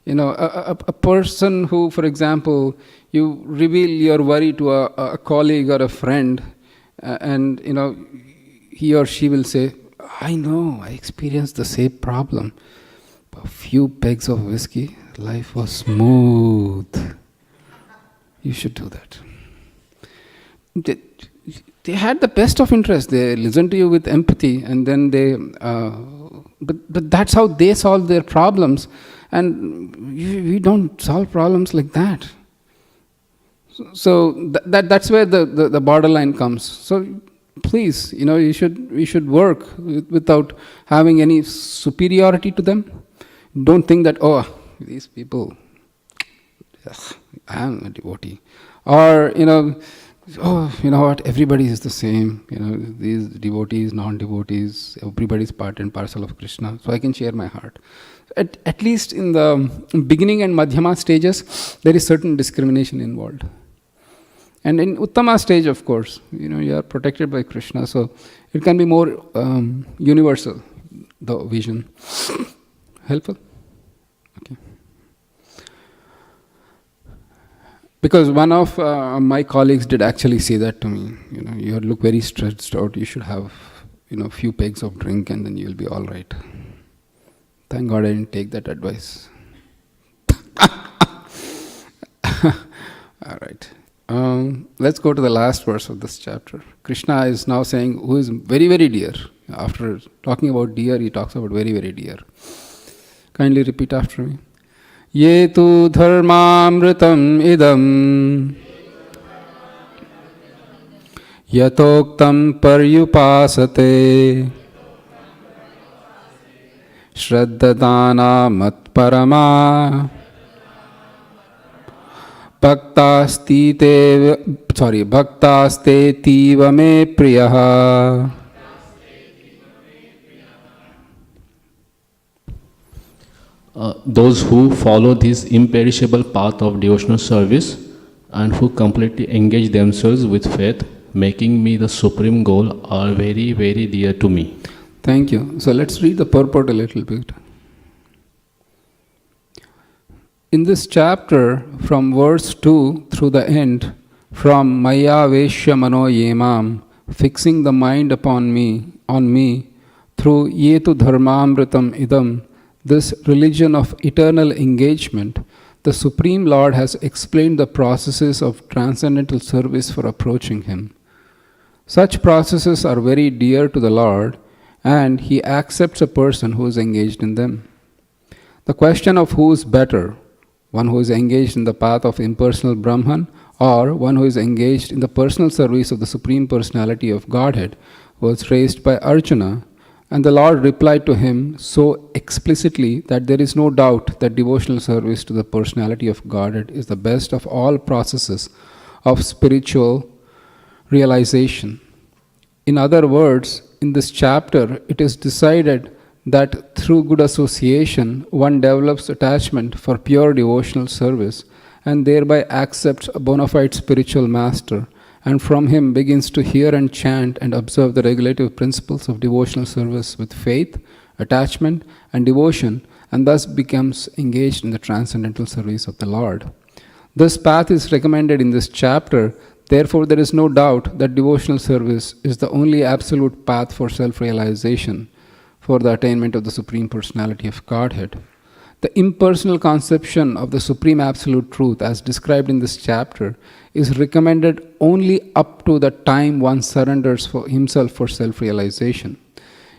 A person who, for example, you reveal your worry to a colleague or a friend, and he or she will say, I know, I experienced the same problem. A few pegs of whiskey, life was smooth. You should do that. They had the best of interest. They listened to you with empathy, and then but that's how they solve their problems. And we don't solve problems like that. So that's where the borderline comes. So please, we should work without having any superiority to them. Don't think that, these people, I am a devotee. Or, what, everybody is the same. These devotees, non-devotees, everybody's part and parcel of Krishna. So I can share my heart. At least in the beginning and Madhyama stages, there is certain discrimination involved. And in Uttama stage, of course, you are protected by Krishna. So it can be more universal, the vision. Helpful? Okay. Because one of my colleagues did actually say that to me. You look very stressed out. You should have, few pegs of drink and then you'll be all right. Thank God I didn't take that advice. All right. Let's go to the last verse of this chapter. Krishna is now saying, who is very, very dear. After talking about dear, he talks about very, very dear. Kindly repeat after me. Ye tu dharmamritam idam yatoktam paryupasate shraddadana matparama bhaktaste tiva me priyaha. Those who follow this imperishable path of devotional service and who completely engage themselves with faith, making me the supreme goal, are very, very dear to me. Thank you. So let's read the purport a little bit. In this chapter, from verse 2 through the end, from Maya Veshya Mano Yemam, fixing the mind on me, through Yetu Dharmamritam Idam, this religion of eternal engagement, the Supreme Lord has explained the processes of transcendental service for approaching Him. Such processes are very dear to the Lord, and He accepts a person who is engaged in them. The question of who is better, one who is engaged in the path of impersonal Brahman, or one who is engaged in the personal service of the Supreme Personality of Godhead, was raised by Arjuna, and the Lord replied to him so explicitly that there is no doubt that devotional service to the personality of Godhead is the best of all processes of spiritual realization. In other words, in this chapter, it is decided that through good association, one develops attachment for pure devotional service and thereby accepts a bona fide spiritual master, and from him begins to hear and chant and observe the regulative principles of devotional service with faith, attachment, and devotion, and thus becomes engaged in the transcendental service of the Lord. This path is recommended in this chapter. Therefore, there is no doubt that devotional service is the only absolute path for self-realization, for the attainment of the Supreme Personality of Godhead. The impersonal conception of the Supreme Absolute Truth, as described in this chapter, is recommended only up to the time one surrenders for himself for self-realization.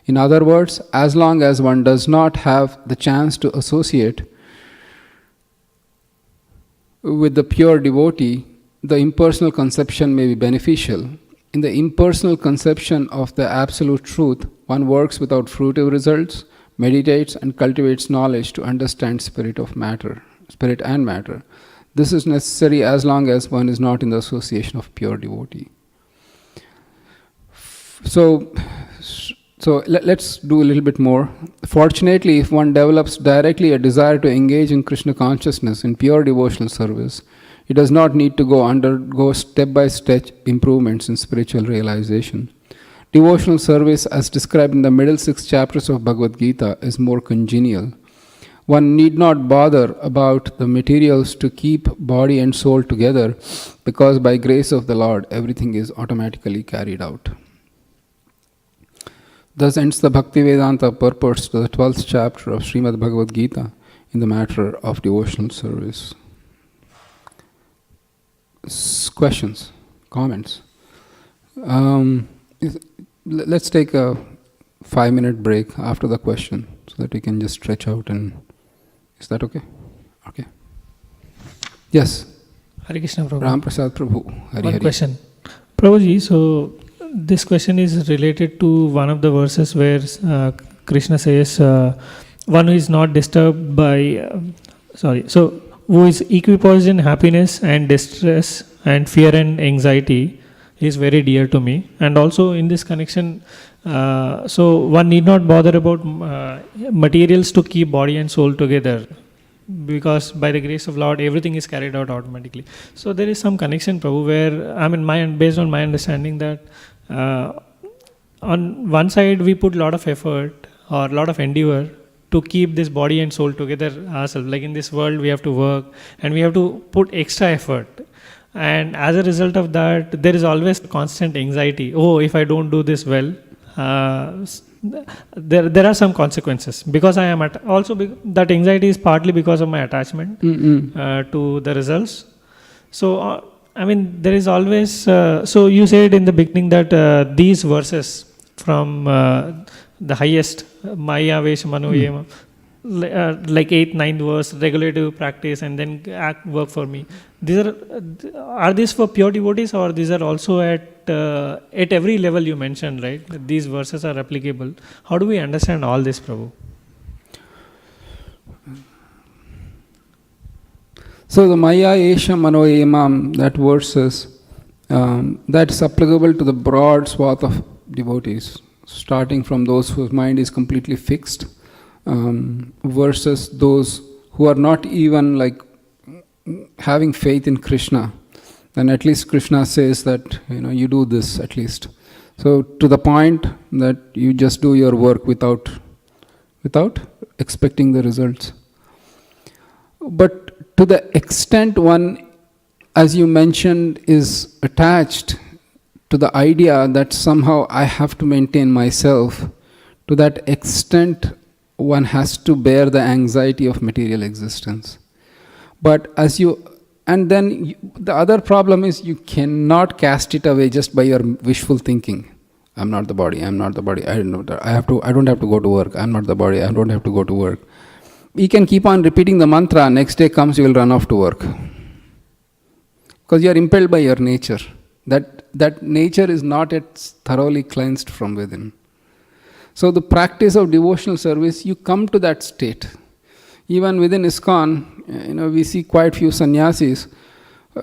In other words, as long as one does not have the chance to associate with the pure devotee, the impersonal conception may be beneficial. In the impersonal conception of the absolute truth, one works without fruitive results, meditates and cultivates knowledge to understand spirit and matter. This is necessary as long as one is not in the association of pure devotee. So let's do a little bit more. Fortunately, if one develops directly a desire to engage in Krishna consciousness in pure devotional service, it does not need to undergo step-by-step improvements in spiritual realization. Devotional service, as described in the middle 6 chapters of Bhagavad Gita, is more congenial. One need not bother about the materials to keep body and soul together, because by grace of the Lord, everything is automatically carried out. Thus ends the Bhaktivedanta purports to the 12th chapter of Srimad Bhagavad Gita in the matter of devotional service. Questions? Comments? Let's take a 5-minute break after the question so that we can just stretch out and... Is that okay? Okay. Yes? Hare Krishna Prabhu. Ram Prasad Prabhu. One question. Prabhuji, so this question is related to one of the verses where Krishna says, one who is not disturbed by... who is equipoised in happiness and distress and fear and anxiety is very dear to me. And also in this connection, so one need not bother about materials to keep body and soul together, because by the grace of Lord, everything is carried out automatically. So there is some connection, Prabhu, where, based on my understanding that on one side we put a lot of effort or a lot of endeavor to keep this body and soul together ourselves. Like in this world, we have to work and we have to put extra effort. And as a result of that, there is always constant anxiety. Oh, if I don't do this well, there are some consequences. Because I am that anxiety is partly because of my attachment to the results. So, there is always. So you said in the beginning that these verses from the highest Maya Vesha Mano Yema, like 8th, 9th verse, regulative practice, and then work for me. These are these for pure devotees, or these are also at every level you mentioned, right? These verses are applicable. How do we understand all this, Prabhu? So the Maya Esha Mano Yemam, that verse is that's applicable to the broad swath of devotees, starting from those whose mind is completely fixed, versus those who are not even like having faith in Krishna. Then at least Krishna says that you do this at least. So to the point that you just do your work without expecting the results. But to the extent one, as you mentioned, is attached to the idea that somehow I have to maintain myself, to that extent one has to bear the anxiety of material existence. But the other problem is you cannot cast it away just by your wishful thinking. I'm not the body, I don't have to go to work, I'm not the body, I don't have to go to work. You can keep on repeating the mantra, next day comes you will run off to work. Because you are impelled by your nature. That nature is not yet thoroughly cleansed from within. So the practice of devotional service, you come to that state. Even within ISKCON, we see quite few sannyasis,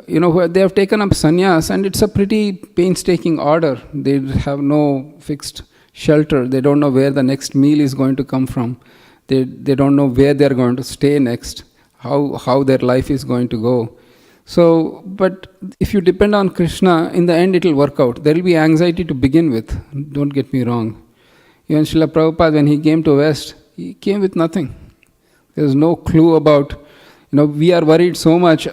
where they have taken up sannyas, and it's a pretty painstaking order. They have no fixed shelter. They don't know where the next meal is going to come from. They don't know where they're going to stay next, how their life is going to go. So, but if you depend on Krishna, in the end it will work out. There will be anxiety to begin with, don't get me wrong. Even Srila Prabhupada, when he came to West, he came with nothing. There was no clue about, we are worried so much.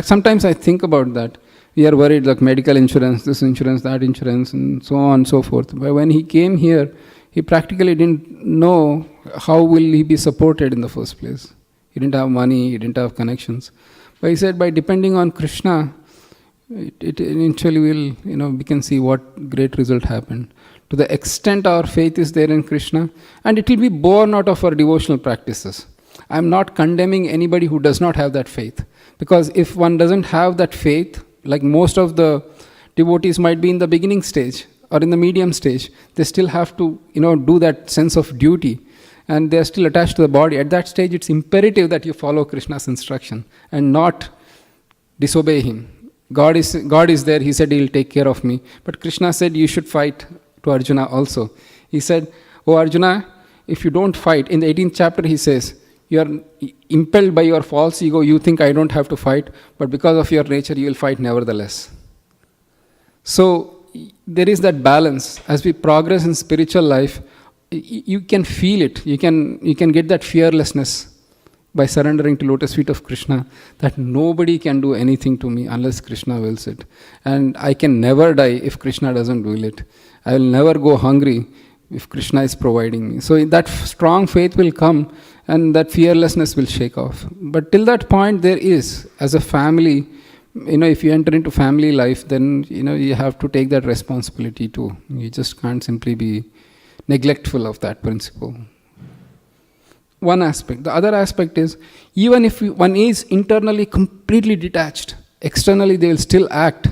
Sometimes I think about that. We are worried like medical insurance, this insurance, that insurance, and so on and so forth. But when he came here, he practically didn't know how will he be supported in the first place. He didn't have money, he didn't have connections. But he said by depending on Krishna, it eventually will, we can see what great result happened. To the extent our faith is there in Krishna, and it will be born out of our devotional practices. I am not condemning anybody who does not have that faith, because if one doesn't have that faith, like most of the devotees might be in the beginning stage or in the medium stage, they still have to, do that sense of duty, and they are still attached to the body. At that stage, it's imperative that you follow Krishna's instruction and not disobey him. God is there. He said he will take care of me. But Krishna said you should fight to Arjuna also. He said, "Oh Arjuna, if you don't fight," in the 18th chapter he says, "You are impelled by your false ego. You think I don't have to fight, but because of your nature, you will fight nevertheless." So there is that balance. As we progress in spiritual life, you can feel it. You can get that fearlessness by surrendering to lotus feet of Krishna, that nobody can do anything to me unless Krishna wills it. And I can never die if Krishna doesn't will it. I will never go hungry if Krishna is providing me. So that strong faith will come, and that fearlessness will shake off. But till that point, there is, as a family, if you enter into family life, then, you have to take that responsibility too. You just can't simply be neglectful of that principle. One aspect. The other aspect is, even if one is internally completely detached, externally they will still act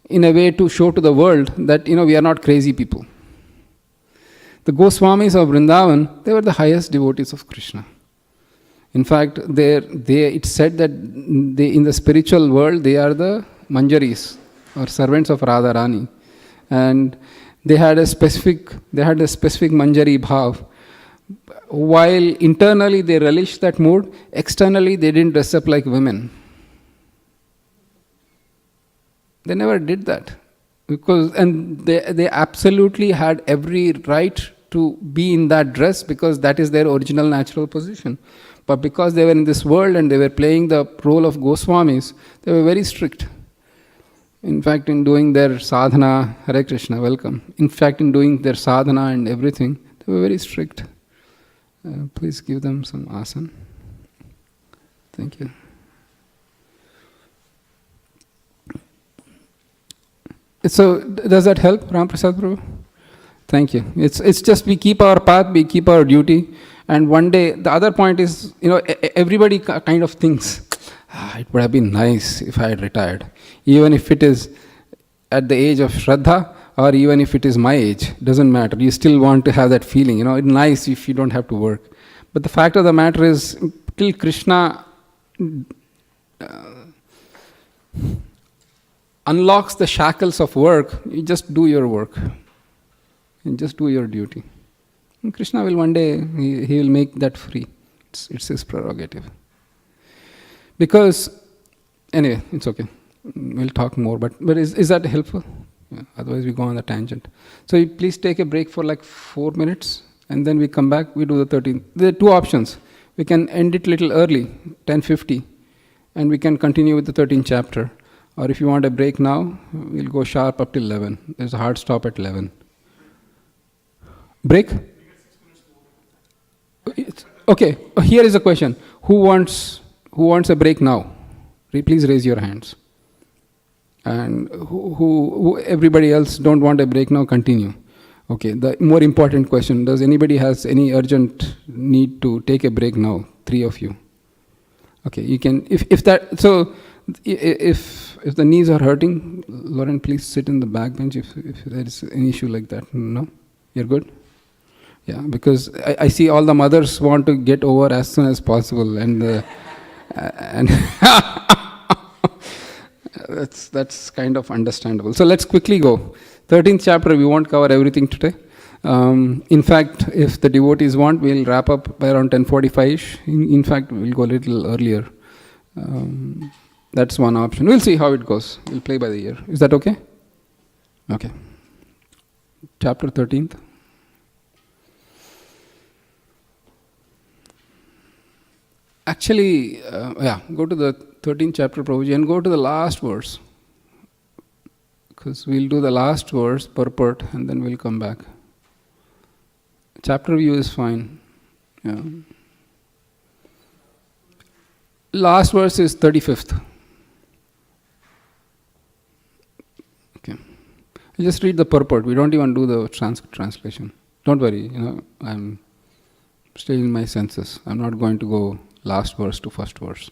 in a way to show to the world that, we are not crazy people. The Goswamis of Vrindavan, they were the highest devotees of Krishna. In fact, it's said that in the spiritual world, they are the Manjaris, or servants of Radharani. And they had a specific Manjari bhav. While internally they relished that mood, externally they didn't dress up like women. They never did that. And they absolutely had every right to be in that dress, because that is their original natural position. But because they were in this world and they were playing the role of Goswamis, they were very strict. In fact, in doing their sadhana, Hare Krishna, welcome. In fact, in doing their sadhana and everything, they were very strict. Please give them some asana. Thank you. So, does that help, Ram Prasad Prabhu? Thank you. It's just we keep our path, we keep our duty, and one day, the other point is, everybody kind of thinks, it would have been nice if I had retired. Even if it is at the age of Shraddha, or even if it is my age, doesn't matter. You still want to have that feeling, it's nice if you don't have to work. But the fact of the matter is, till Krishna unlocks the shackles of work, you just do your work. And just do your duty. And Krishna will one day, he will make that free. It's his prerogative. Because, anyway, it's okay. We'll talk more, but is that helpful? Yeah, otherwise we go on the tangent. So you please take a break for like 4 minutes, and then we come back, we do the 13th. There are two options. We can end it little early, 10:50, and we can continue with the 13th chapter. Or if you want a break now, we'll go sharp up till 11. There's a hard stop at 11. Break? Okay, here is a question. Who wants a break now? Please raise your hands. And who everybody else don't want a break now, continue. Okay, the more important question, does anybody has any urgent need to take a break now? 3 of you. Okay, you can, if the knees are hurting, Lauren, please sit in the back bench if there is any issue like that. No? You're good? Yeah, because I see all the mothers want to get over as soon as possible, and that's kind of understandable. So let's quickly go. 13th chapter, we won't cover everything today. In fact, if the devotees want, we'll wrap up by around 10:45-ish. In fact, we'll go a little earlier. That's one option. We'll see how it goes. We'll play by the ear. Is that okay? Okay. Chapter 13th. Actually, go to the 13th chapter, Prabhuji, and go to the last verse. Because we'll do the last verse, purport, and then we'll come back. Chapter view is fine. Yeah. Last verse is 35th. You just read the purport. We don't even do the translation. Don't worry, I'm still in my senses. I'm not going to go last verse to first verse.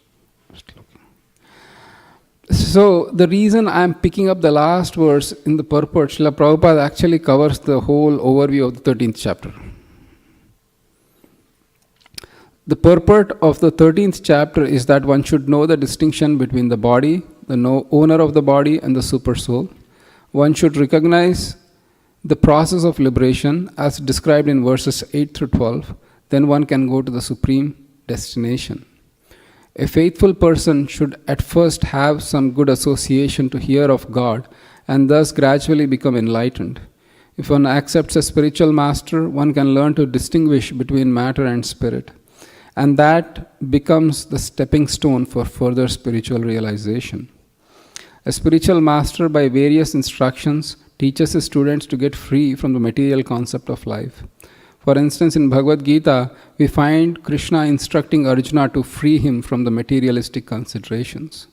So the reason I'm picking up the last verse in the purport, Srila Prabhupada actually covers the whole overview of the 13th chapter. The purport of the 13th chapter is that one should know the distinction between the body, the owner of the body, and the super soul. One should recognize the process of liberation as described in verses 8 through 12. Then one can go to the supreme destination. A faithful person should at first have some good association to hear of God and thus gradually become enlightened. If one accepts a spiritual master, one can learn to distinguish between matter and spirit. And that becomes the stepping stone for further spiritual realization. A spiritual master, by various instructions, teaches his students to get free from the material concept of life. For instance, in Bhagavad Gita, we find Krishna instructing Arjuna to free him from the materialistic considerations.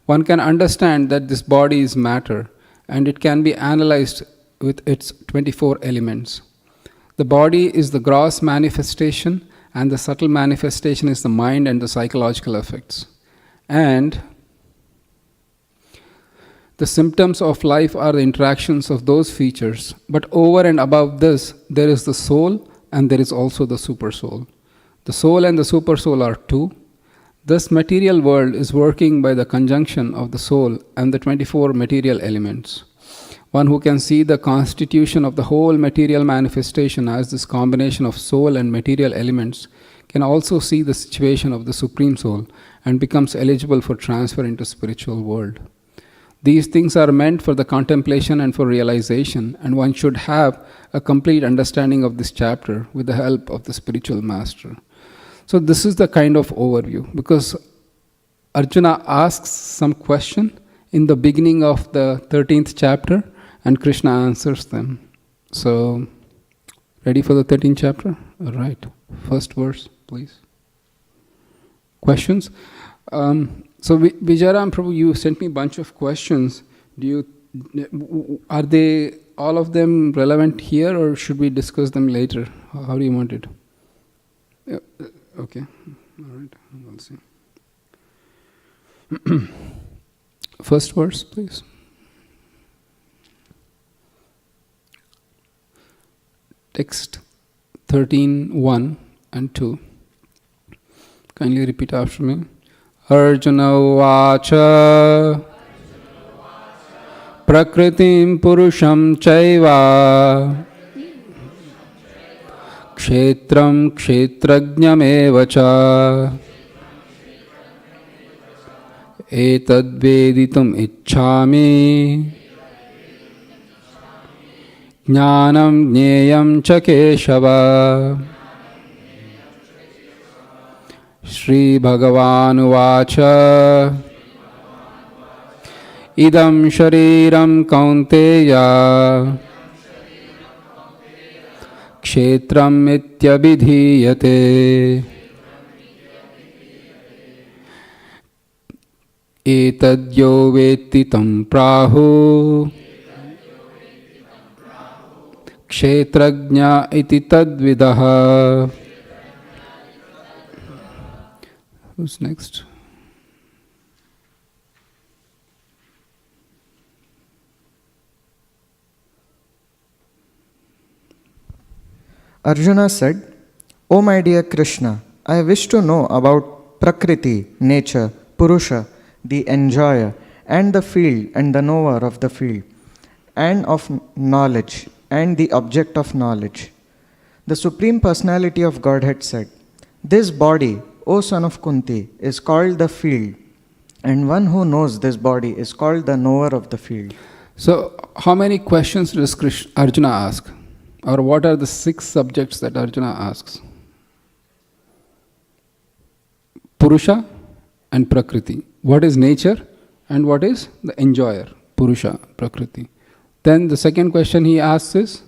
One can understand that this body is matter, and it can be analyzed with its 24 elements. The body is the gross manifestation, and the subtle manifestation is the mind and the psychological effects. And the symptoms of life are the interactions of those features. But over and above this, there is the soul and there is also the super soul. The soul and the super soul are two. This material world is working by the conjunction of the soul and the 24 material elements. One who can see the constitution of the whole material manifestation as this combination of soul and material elements can also see the situation of the Supreme Soul and becomes eligible for transfer into spiritual world. These things are meant for the contemplation and for realization, and one should have a complete understanding of this chapter with the help of the spiritual master. So this is the kind of overview, because Arjuna asks some question in the beginning of the 13th chapter, and Krishna answers them. So, ready for the 13th chapter? All right. First verse, please. Questions? So Vijayaram Prabhu, you sent me a bunch of questions. Are they all of them relevant here, or should we discuss them later? How do you want it? Okay. All right. We'll see. First verse, please. Text 13:1 and 2. Kindly repeat after me. Arjuna Vacha Prakritim Purusham Chaiva Kshetram Kshetrajnamevacha Etadveditum Ichchami Jnanam Jneyam Cha Keshava. Shri Bhagavan Uvacha Idam Shariram Kaunteya Kshetram Ityabhidhiyate Etadyo Vetitam Prahu Kshetrajna iti tadvidaha. Who's next? Arjuna said, "O my dear Krishna, I wish to know about Prakriti, nature, Purusha, the enjoyer, and the field and the knower of the field, and of knowledge, and the object of knowledge." The Supreme Personality of Godhead said, "This body, O son of Kunti, is called the field, and one who knows this body is called the knower of the field." So, how many questions does Arjuna ask? Or what are the 6 subjects that Arjuna asks? Purusha and Prakriti. What is nature and what is the enjoyer? Purusha, Prakriti. Then the second question he asks is,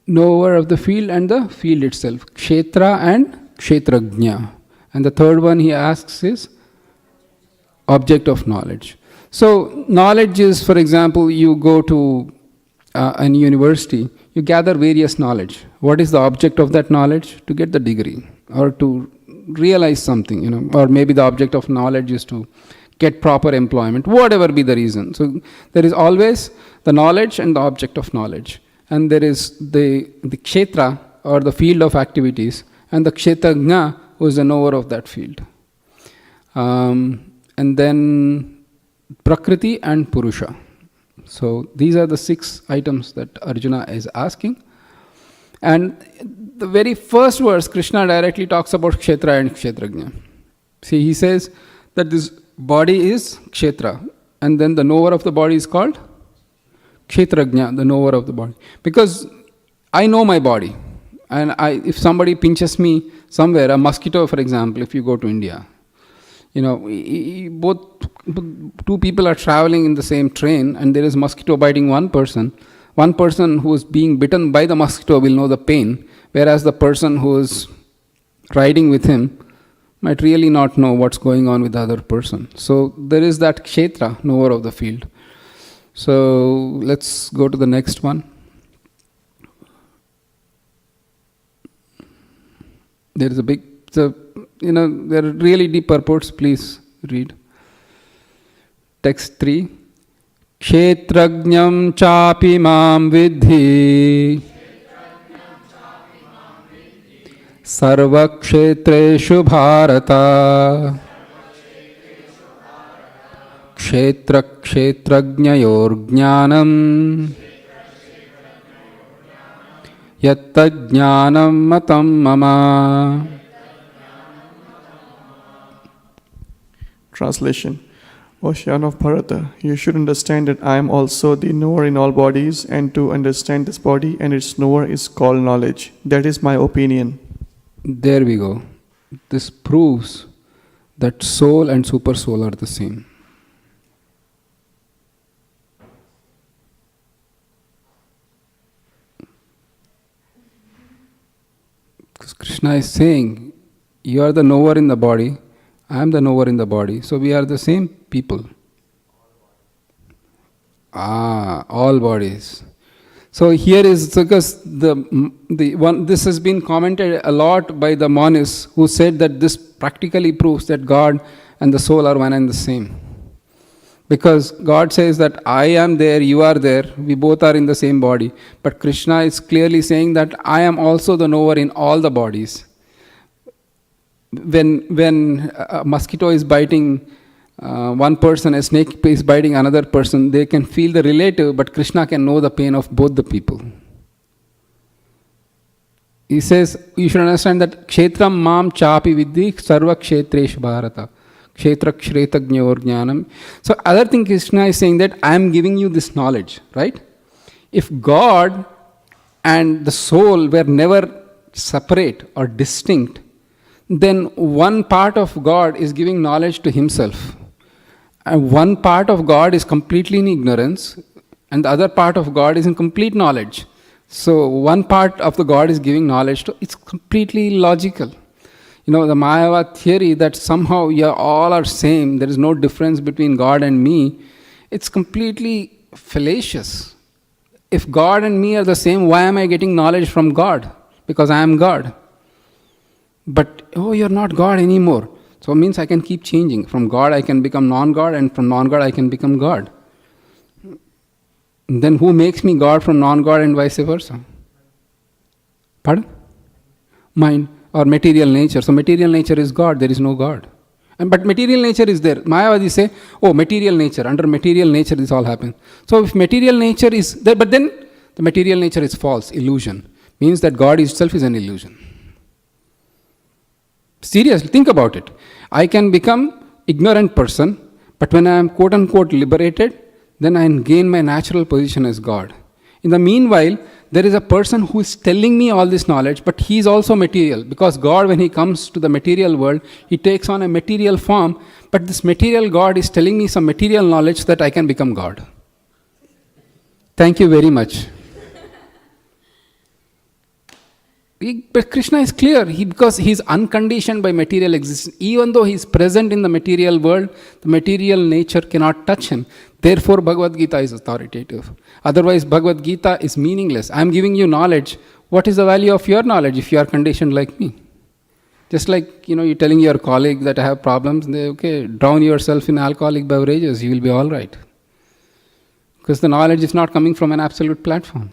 knower of the field and the field itself, Kshetra and Kshetrajna. And the third one he asks is object of knowledge. So knowledge is, for example, you go to an university, you gather various knowledge. What is the object of that knowledge? To get the degree or to realize something, or maybe the object of knowledge is to get proper employment, whatever be the reason. So there is always the knowledge and the object of knowledge. And there is the kshetra or the field of activities, and the kshetrajna who is the knower of that field. And then prakriti and purusha. So these are the 6 items that Arjuna is asking. And the very first verse, Krishna directly talks about kshetra and kshetrajna. See, he says that this body is kshetra, and then the knower of the body is called kshetrajna, the knower of the body. Because I know my body, and if somebody pinches me somewhere, a mosquito, for example, if you go to India, both 2 people are traveling in the same train, and there is mosquito biting one person. One person who is being bitten by the mosquito will know the pain, whereas the person who is riding with him might really not know what's going on with the other person. So there is that kshetra, knower of the field. So let's go to the next one. There is a big, there are really deep purports. Please read. Text 3. Kshetrajnam chapi mam vidhi sarva kshetreshu bharata kshetra kshetrajnayor jnanam yatta jnanam matam mama. Translation. Ocean of Bharata, you should understand that I am also the knower in all bodies, and to understand this body and its knower is called knowledge. That is my opinion. There we go. This proves that soul and super soul are the same. Because Krishna is saying, you are the knower in the body, I am the knower in the body, so we are the same people. All bodies. So here is because this has been commented a lot by the monists who said that this practically proves that God and the soul are one and the same. Because God says that I am there, you are there, we both are in the same body. But Krishna is clearly saying that I am also the knower in all the bodies. When a mosquito is biting one person, a snake is biting another person, they can feel the relative, but Krishna can know the pain of both the people. He says, you should understand that kshetram mam chapi vidhi sarva kshetreshu bharata. Kshetra kshetrajnayor jnanam. So other thing Krishna is saying that I am giving you this knowledge, right? If God and the soul were never separate or distinct, then one part of God is giving knowledge to himself. And one part of God is completely in ignorance, and the other part of God is in complete knowledge. So one part of the God is giving knowledge to, it's completely illogical. The Mayavad theory that somehow all are same, there is no difference between God and me, it's completely fallacious. If God and me are the same, why am I getting knowledge from God? Because I am God. But, you're not God anymore. So it means I can keep changing. From God I can become non-God, and from non-God I can become God. And then who makes me God from non-God and vice versa? Pardon? Mind or material nature. So material nature is God, there is no God. But material nature is there. Mayavadis say, material nature. Under material nature this all happens. So if material nature is there, but then the material nature is false, illusion. Means that God itself is an illusion. Seriously, think about it. I can become ignorant person, but when I am quote unquote liberated, then I gain my natural position as God. In the meanwhile, there is a person who is telling me all this knowledge, but he is also material. Because God, when he comes to the material world, he takes on a material form, but this material God is telling me some material knowledge that I can become God. Thank you very much. But Krishna is clear, because he is unconditioned by material existence. Even though he is present in the material world, the material nature cannot touch him. Therefore, Bhagavad Gita is authoritative. Otherwise, Bhagavad Gita is meaningless. I am giving you knowledge. What is the value of your knowledge if you are conditioned like me? Just like, you're telling your colleague that I have problems, they, okay, drown yourself in alcoholic beverages, you will be all right. Because the knowledge is not coming from an absolute platform.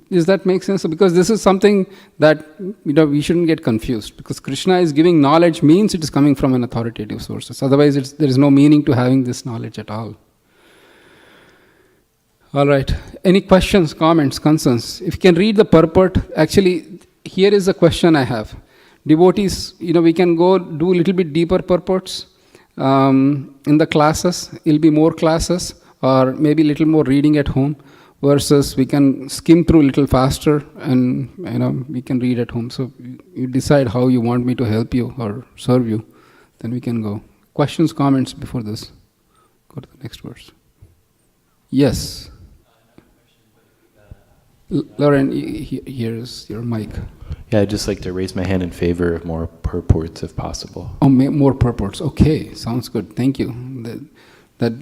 Does that make sense? Because this is something that we shouldn't get confused. Because Krishna is giving knowledge means it is coming from an authoritative sources. Otherwise, there is no meaning to having this knowledge at all. All right. Any questions, comments, concerns? If you can read the purport, actually, here is the question I have. Devotees, we can go do a little bit deeper purports in the classes. It'll be more classes, or maybe a little more reading at home. Versus we can skim through a little faster and we can read at home. So you decide how you want me to help you or serve you. Then we can go. Questions, comments before this? Go to the next verse. Yes. Lauren, here's your mic. Yeah, I'd just like to raise my hand in favor of more purports if possible. Oh, more purports. Okay, sounds good. Thank you. That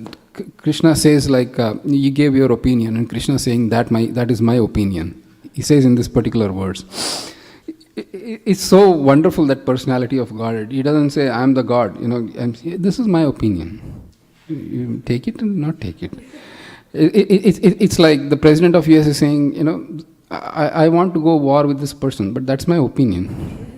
Krishna says, like, you gave your opinion, and Krishna saying that is my opinion. He says in this particular verse. It's so wonderful, that personality of God. He doesn't say, I am the God. This is my opinion. You take it and not take it. It's like the president of US is saying, I want to go war with this person, but that's my opinion.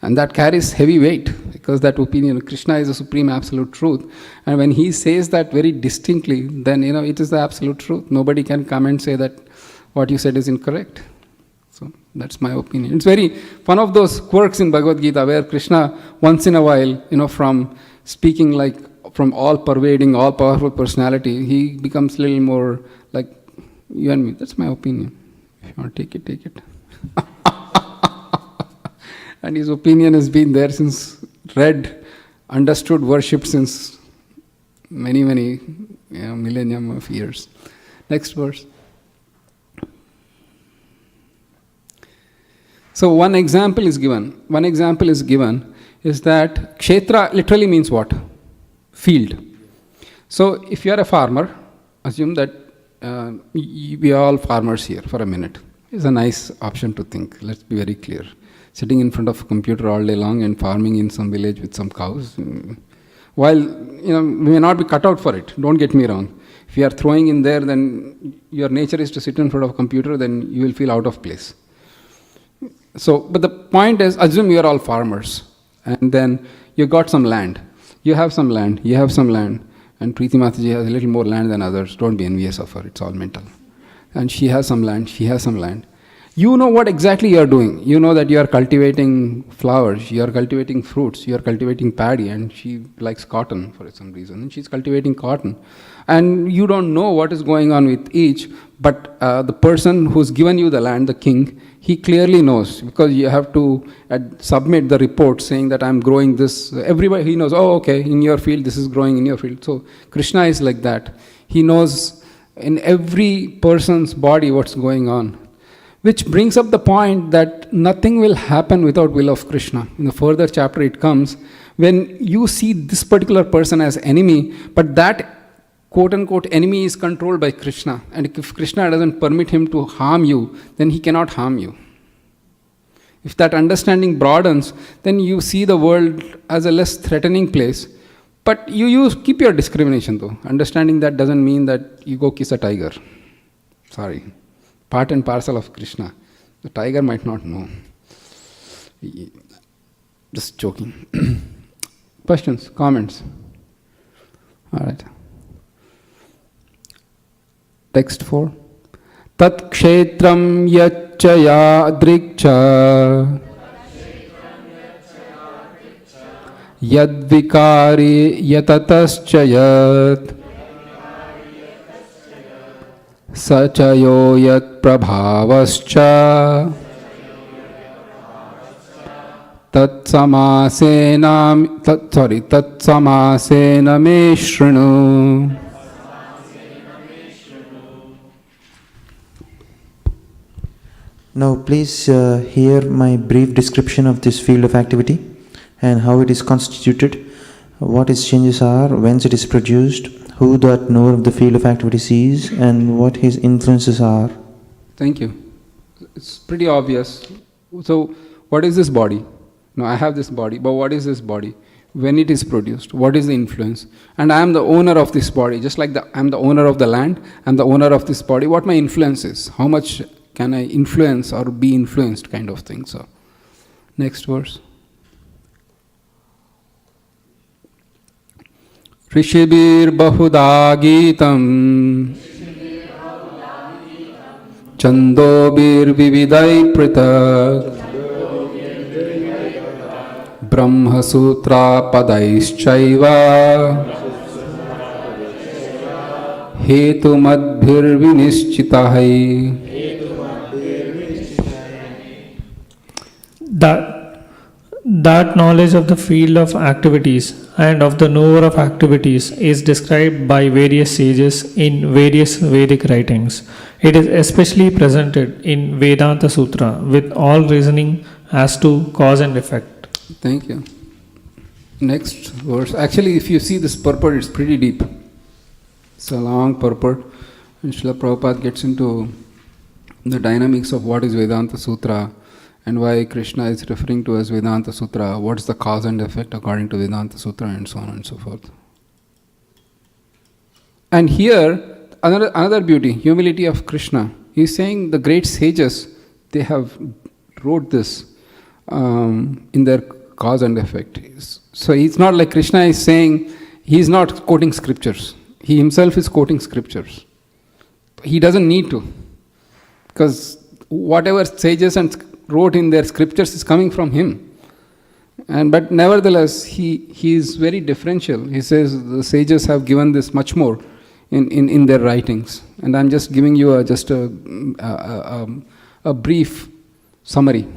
And that carries heavy weight, because that opinion, Krishna is the supreme absolute truth. And when he says that very distinctly, then it is the absolute truth. Nobody can come and say that what you said is incorrect. So that's my opinion. It's one of those quirks in Bhagavad Gita, where Krishna, once in a while, from speaking like from all-pervading, all-powerful personality, he becomes a little more like you and me. That's my opinion. If you want to take it, take it. And his opinion has been there since, read, understood, worshipped since many, many millennium of years. Next verse. So one example is given. Is that kshetra literally means what? Field. So if you are a farmer, assume that we are all farmers here for a minute. It's a nice option to think. Let's be very clear. Sitting in front of a computer all day long and farming in some village with some cows. While, we may not be cut out for it, don't get me wrong. If you are throwing in there, then your nature is to sit in front of a computer, then you will feel out of place. So, but the point is, assume you are all farmers, and then you got some land. You have some land, and Preeti Mataji has a little more land than others. Don't be envious of her, it's all mental. And she has some land. You know what exactly you are doing. You know that you are cultivating flowers, you are cultivating fruits, you are cultivating paddy, and she likes cotton for some reason, and she's cultivating cotton. And you don't know what is going on with each, but the person who's given you the land, the king, he clearly knows, because you have to submit the report saying that I'm growing this. Everybody, he knows, oh, okay, in your field, this is growing in your field. So Krishna is like that. He knows in every person's body what's going on. Which brings up the point that nothing will happen without will of Krishna. In the further chapter it comes, when you see this particular person as enemy, but that quote-unquote enemy is controlled by Krishna. And if Krishna doesn't permit him to harm you, then he cannot harm you. If that understanding broadens, then you see the world as a less threatening place. But you keep your discrimination though. Understanding that doesn't mean that you go kiss a tiger. Sorry. Part and parcel of Krishna. The tiger might not know. Just joking. Questions, comments? All right. Text 4. Tat kshetram yaccha yadrikcha yadvikari yatatascha yat sachayo yat prabhavascha tatsamasena me shrinu. Now please hear my brief description of this field of activity and how it is constituted, what its changes are, whence it is produced, who that knower of the field of activity is, and what his influences are. Thank you. It's pretty obvious. So, what is this body? No, I have this body, but what is this body? When it is produced, what is the influence? And I am the owner of this body, just like I am the owner of the land, I am the owner of this body. What my influence is? How much can I influence or be influenced, kind of thing. So, next verse. Rishibir bahuda gitam Chandobir vividai pritak Brahma sutra padaischaiva Hetu madbhir vinischitahai. That knowledge of the field of activities and of the knower of activities is described by various sages in various Vedic writings. It is especially presented in Vedanta Sutra with all reasoning as to cause and effect. Thank you. Next verse. Actually, if you see this purport, it's pretty deep. It's a long purport. And Srila Prabhupada gets into the dynamics of what is Vedanta Sutra and why Krishna is referring to as Vedanta Sutra, what's the cause and effect according to Vedanta Sutra, and so on and so forth. And here, another beauty, humility of Krishna. He's saying the great sages, they have wrote this in their cause and effect. So it's not like Krishna is saying, he's not quoting scriptures. He himself is quoting scriptures. He doesn't need to, because whatever sages and wrote in their scriptures is coming from him. But nevertheless, he is very differential. He says the sages have given this much more in their writings. And I'm just giving you a brief summary.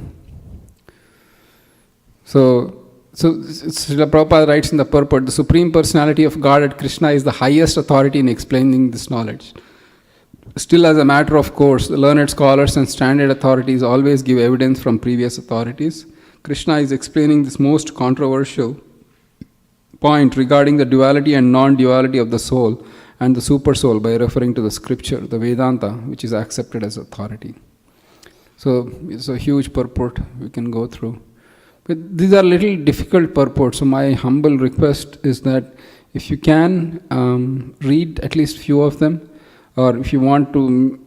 So Srila Prabhupada writes in the purport, the Supreme Personality of Godhead Krishna is the highest authority in explaining this knowledge. Still, as a matter of course, the learned scholars and standard authorities always give evidence from previous authorities. Krishna is explaining this most controversial point regarding the duality and non-duality of the soul and the super soul by referring to the scripture, the Vedanta, which is accepted as authority. So it's a huge purport we can go through. But these are little difficult purports, so my humble request is that if you can read at least few of them, or if you want to,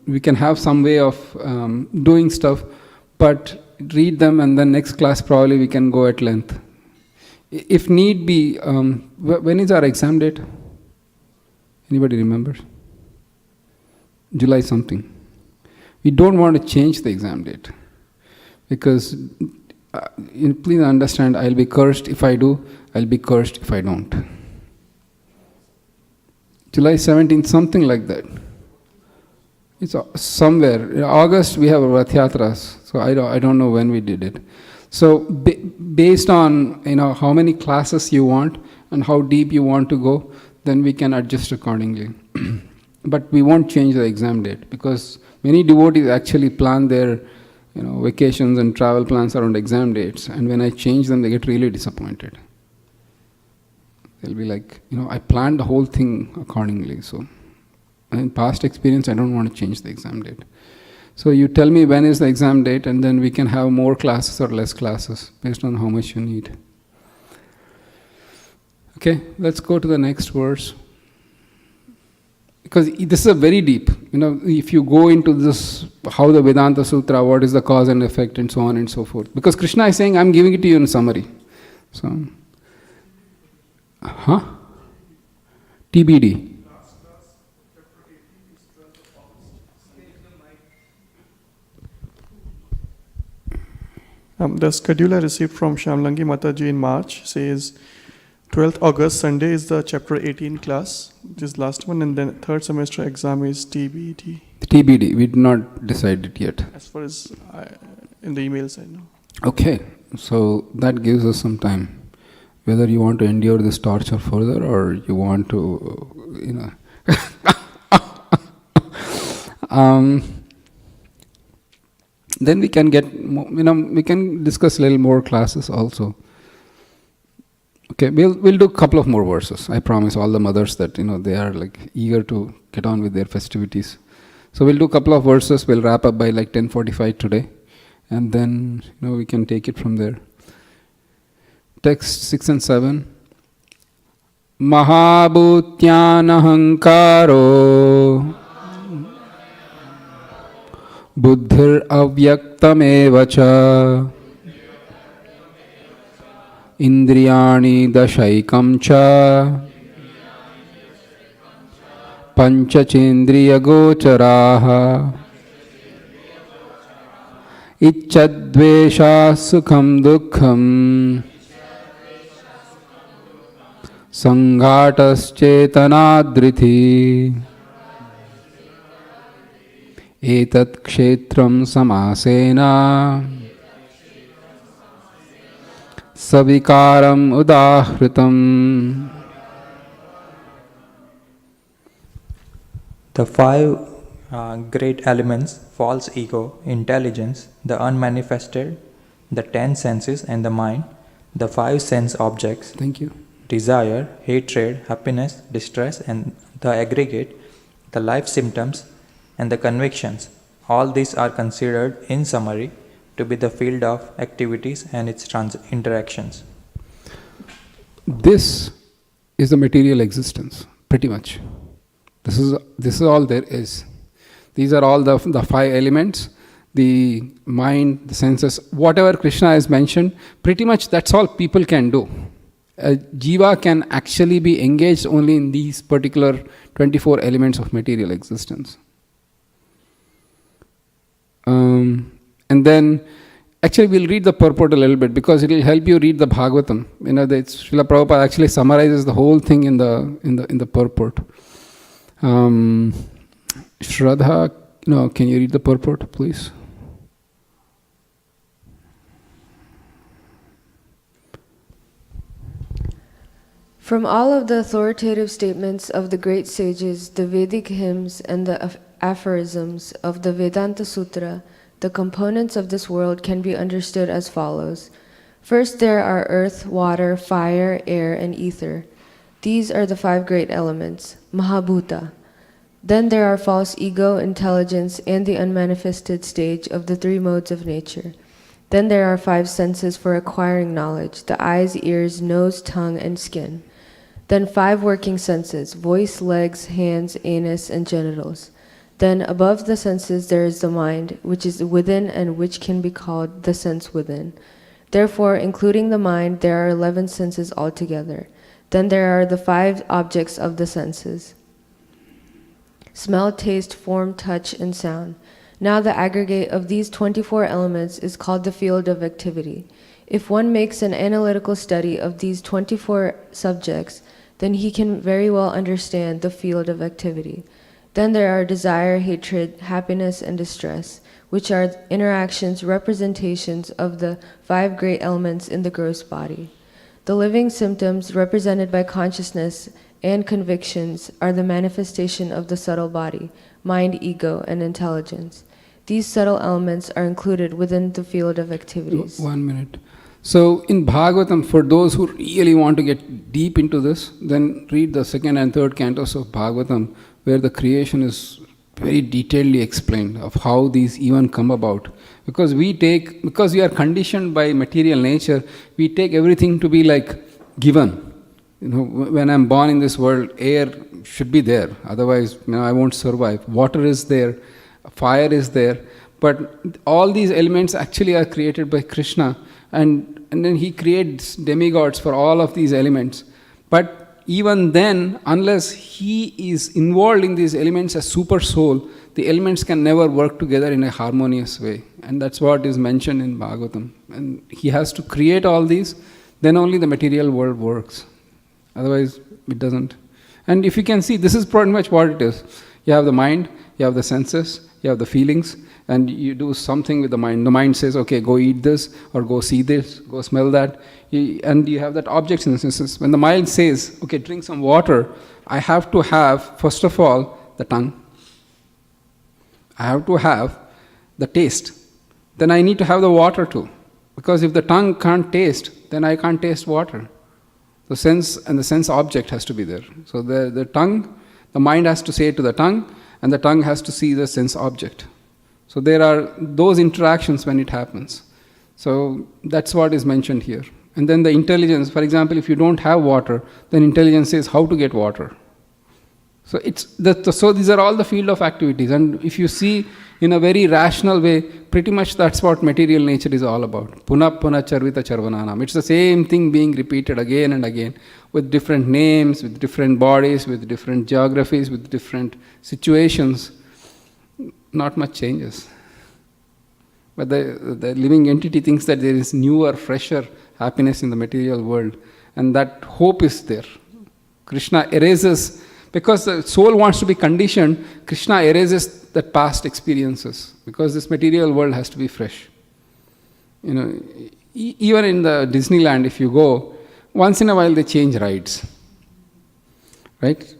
we can have some way of doing stuff, but read them and then next class probably we can go at length. If need be, when is our exam date? Anybody remembers? July something. We don't want to change the exam date, because please understand, I'll be cursed if I do, I'll be cursed if I don't. July 17th, something like that. It's somewhere. In August we have Rath Yatras, so I don't know when we did it. So based on how many classes you want and how deep you want to go, then we can adjust accordingly. But we won't change the exam date, because many devotees actually plan their vacations and travel plans around exam dates, and when I change them, they get really disappointed. They'll be like, I planned the whole thing accordingly. So, in past experience, I don't want to change the exam date. So, you tell me when is the exam date, and then we can have more classes or less classes based on how much you need. Okay, let's go to the next verse. Because this is a very deep, if you go into this, how the Vedanta Sutra, what is the cause and effect, and so on and so forth. Because Krishna is saying, I'm giving it to you in summary. So, TBD. The schedule I received from Shamlangi Mataji in March says 12th August, Sunday is the chapter 18 class, which is last one, and then third semester exam is TBD. TBD, we did not decide it yet. As far as in the emails I know. Okay, so that gives us some time. Whether you want to endure this torture further or you want to, then we can get, we can discuss a little more classes also. Okay, we'll do a couple of more verses. I promise all the mothers that, they are like eager to get on with their festivities. So we'll do a couple of verses. We'll wrap up by like 10:45 today. And then, we can take it from there. Text 6 and 7. Mahabhutyanahankaro buddhir avyaktamevacha indriyani dashaikam cha panchachendriya gocharaha ichchadvesha sukham dukkham sanghatascetanadrithi etat kshetram samasena savikaram udahritam. The five great elements, false ego, intelligence, the unmanifested, the 10 senses and the mind, the 5 sense objects. Thank you. Desire, hatred, happiness, distress, and the aggregate, the life symptoms, and the convictions. All these are considered, in summary, to be the field of activities and its interactions. This is the material existence, pretty much. This is all there is. These are all the 5 elements, the mind, the senses, whatever Krishna has mentioned, pretty much that's all people can do. A jiva can actually be engaged only in these particular 24 elements of material existence. And then, actually we'll read the purport a little bit because it will help you read the Bhagavatam. Srila Prabhupada actually summarizes the whole thing in the purport. Shraddha, can you read the purport, please? From all of the authoritative statements of the great sages, the Vedic hymns, and the aphorisms of the Vedanta Sutra, the components of this world can be understood as follows. First, there are earth, water, fire, air, and ether. These are the 5 great elements, Mahabhuta. Then there are false ego, intelligence, and the unmanifested stage of the 3 modes of nature. Then there are 5 senses for acquiring knowledge, the eyes, ears, nose, tongue, and skin. Then 5 working senses, voice, legs, hands, anus, and genitals. Then above the senses there is the mind, which is within and which can be called the sense within. Therefore, including the mind, there are 11 senses altogether. Then there are the 5 objects of the senses: smell, taste, form, touch, and sound. Now the aggregate of these 24 elements is called the field of activity. If one makes an analytical study of these 24 subjects, then he can very well understand the field of activity. Then there are desire, hatred, happiness, and distress, which are interactions, representations of the 5 great elements in the gross body. The living symptoms, represented by consciousness and convictions, are the manifestation of the subtle body, mind, ego, and intelligence. These subtle elements are included within the field of activities. 1 minute. So in Bhagavatam, for those who really want to get deep into this, then read the 2nd and 3rd cantos of Bhagavatam, where the creation is very detailedly explained of how these even come about. Because we are conditioned by material nature, we take everything to be like given. When I'm born in this world, air should be there, otherwise I won't survive. Water is there, fire is there, but all these elements actually are created by Krishna, and then he creates demigods for all of these elements. But even then, unless he is involved in these elements as super soul, the elements can never work together in a harmonious way. And that's what is mentioned in Bhagavatam. And he has to create all these, then only the material world works. Otherwise, it doesn't. And if you can see, this is pretty much what it is. You have the mind, you have the senses, you have the feelings, and you do something with the mind. The mind says, okay, go eat this, or go see this, go smell that. And you have that object in the senses. When the mind says, okay, drink some water, I have to have, first of all, the tongue. I have to have the taste. then I need to have the water too. Because if the tongue can't taste, then I can't taste water. The sense and the sense object has to be there. So the tongue, the mind has to say to the tongue, and the tongue has to see the sense object. So there are those interactions when it happens. So that's what is mentioned here. And then the intelligence, for example, if you don't have water, then intelligence says how to get water. So so these are all the field of activities. And if you see in a very rational way, pretty much that's what material nature is all about. Puna puna charvita charvananam. It's the same thing being repeated again and again with different names, with different bodies, with different geographies, with different situations. Not much changes. But the living entity thinks that there is newer, fresher happiness in the material world. And that hope is there. Krishna erases, because the soul wants to be conditioned, Krishna erases the past experiences. Because this material world has to be fresh. Even in the Disneyland, if you go, once in a while they change rides. Right?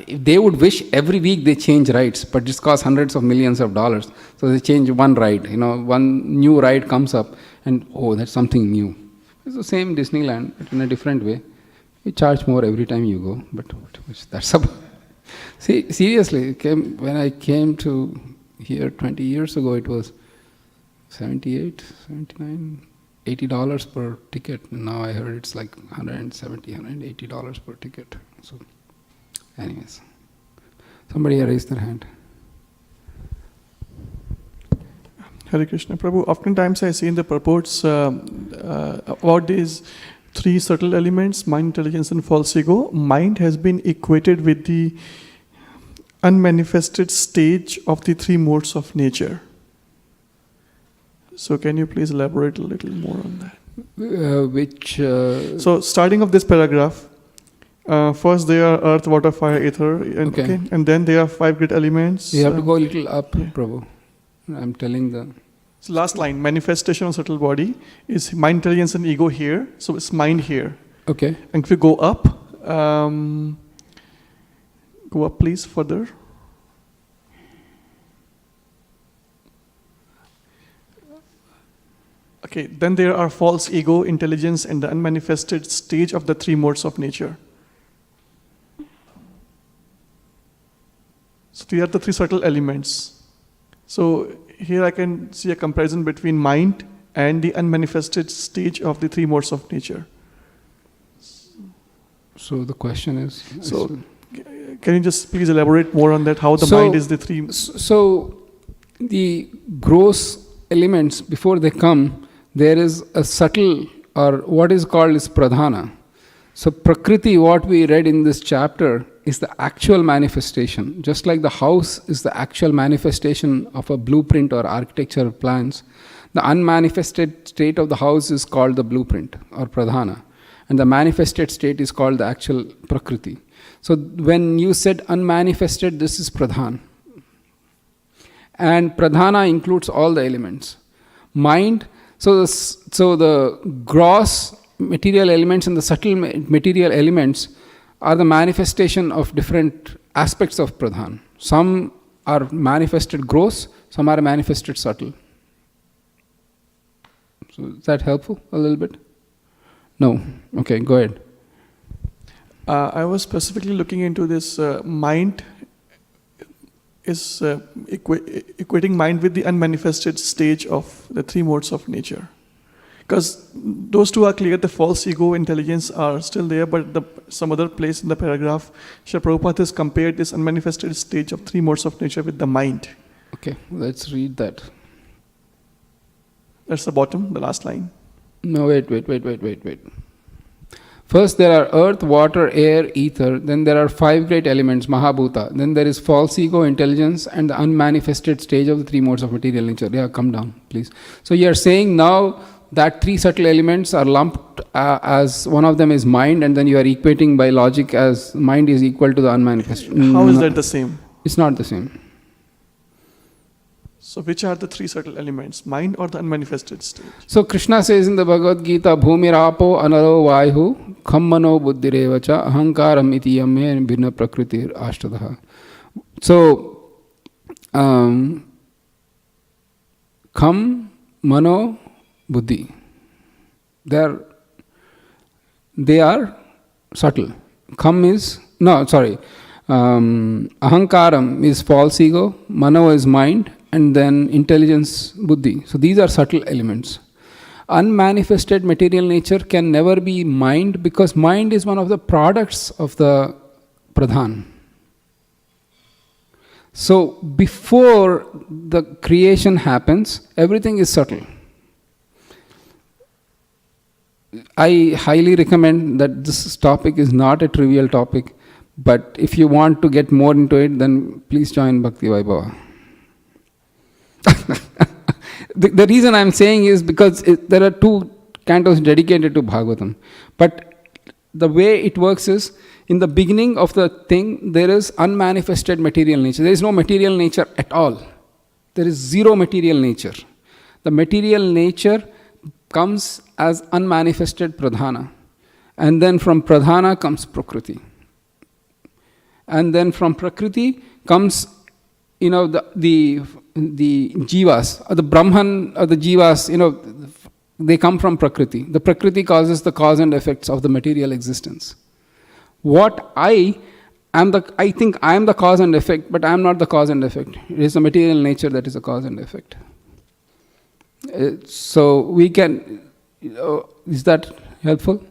They would wish every week they change rides, but it costs hundreds of millions of dollars. So they change one ride. One new ride comes up, and that's something new. It's the same Disneyland, but in a different way. You charge more every time you go, but that's about. See, seriously, when I came to here 20 years ago, it was $78, $79, $80 per ticket. And now I heard it's like $170, $180 per ticket. So, anyways, somebody raised their hand. Hare Krishna Prabhu, oftentimes I see in the purports about these three subtle elements, mind, intelligence and false ego. Mind has been equated with the unmanifested stage of the three modes of nature. So can you please elaborate a little more on that? So starting of this paragraph, first they are earth, water, fire, ether, and then there are five great elements. You have to go a little up, Prabhu. I'm telling the... So last line, manifestation of subtle body is mind, intelligence and ego here. So it's mind here. Okay. And if you go up please further. Okay, then there are false ego, intelligence and the unmanifested stage of the three modes of nature. So these are the three subtle elements. So here I can see a comparison between mind and the unmanifested stage of the three modes of nature. So the question is... So can you just please elaborate more on that, how the mind is the three... So the gross elements, before they come, there is a subtle, or what is called is pradhana. So prakriti, what we read in this chapter, is the actual manifestation. Just like the house is the actual manifestation of a blueprint or architectural plans, the unmanifested state of the house is called the blueprint or pradhana. And the manifested state is called the actual prakriti. So when you said unmanifested, this is pradhan. And pradhana includes all the elements. Mind, so the gross material elements and the subtle material elements are the manifestation of different aspects of pradhan. Some are manifested gross, some are manifested subtle. So is that helpful a little bit? No? Okay, go ahead. I was specifically looking into this mind is equating mind with the unmanifested stage of the three modes of nature. Because those two are clear, the false ego, intelligence are still there, but some other place in the paragraph, Srila Prabhupada has compared this unmanifested stage of three modes of nature with the mind. Okay, let's read that. That's the bottom, the last line. No, wait. First there are earth, water, air, ether. Then there are five great elements, Mahabhuta. Then there is false ego, intelligence, and the unmanifested stage of the three modes of material nature. Yeah, come down, please. So you are saying now that three subtle elements are lumped as one of them is mind, and then you are equating by logic as mind is equal to the unmanifested. How is that the same? It's not the same. So which are the three subtle elements, mind or the unmanifested stage? So Krishna says in the Bhagavad Gita, Bhumirapo anaro vayuhu khammano buddhirevacha ahankaram iti yamme bhinna prakritir ashtadaha. So Kam, Mano, Buddhi. They are subtle. Kam is, no, sorry. Ahankaram is false ego, Mano is mind, and then intelligence, Buddhi. So these are subtle elements. Unmanifested material nature can never be mind, because mind is one of the products of the pradhan. So before the creation happens, everything is subtle. I highly recommend that this topic is not a trivial topic, but if you want to get more into it, then please join Bhakti Vaibhava. The reason I'm saying is because there are 2 cantos dedicated to Bhagavatam. But the way it works is, in the beginning of the thing, there is unmanifested material nature. There is no material nature at all. There is zero material nature. The material nature comes as unmanifested pradhana. And then from pradhana comes prakriti. And then from prakriti comes, the jivas, or the Brahman, or the jivas, they come from prakriti. The prakriti causes the cause and effects of the material existence. I think I am the cause and effect, but I am not the cause and effect. It is the material nature that is the cause and effect. So we can, is that helpful?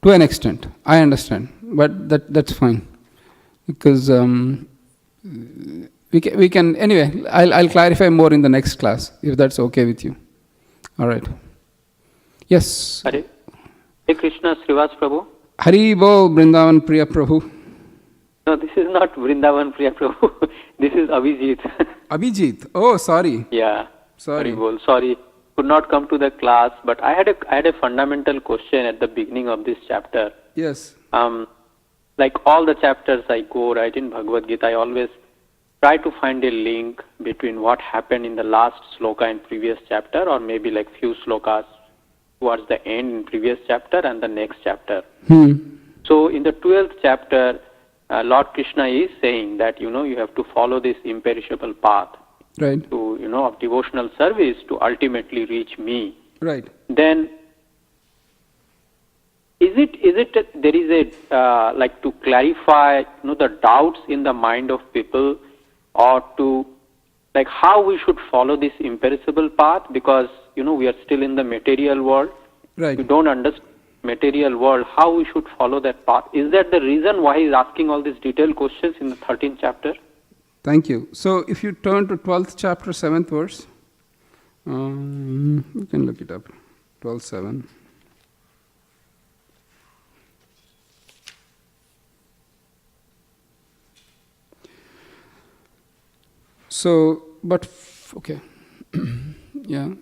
To an extent, I understand, but that's fine. Because we can anyway, I'll clarify more in the next class, if that's okay with you. All right. Yes. Hare Krishna, Srivas Prabhu. Hari Bo, Vrindavan Priya Prabhu. No, this is not Vrindavan Priya Prabhu. This is Abhijit. Abhijit. Oh, sorry. Yeah. Sorry. Haribol. Sorry, could not come to the class, but I had a fundamental question at the beginning of this chapter. Yes. Like all the chapters I go right in Bhagavad Gita, I always try to find a link between what happened in the last sloka in previous chapter, or maybe like few slokas towards the end in previous chapter and the next chapter. So in the 12th chapter, Lord Krishna is saying that, you have to follow this imperishable path. Right. To, of devotional service to ultimately reach me. Right. Then, is it there is a, like to clarify, the doubts in the mind of people, or to, like how we should follow this imperishable path, because, we are still in the material world. Right. We don't understand material world, how we should follow that path. Is that the reason why he's asking all these detailed questions in the 13th chapter? Thank you. So if you turn to 12th chapter, 7th verse, you can look it up. 12:7. So, but, okay. Yeah.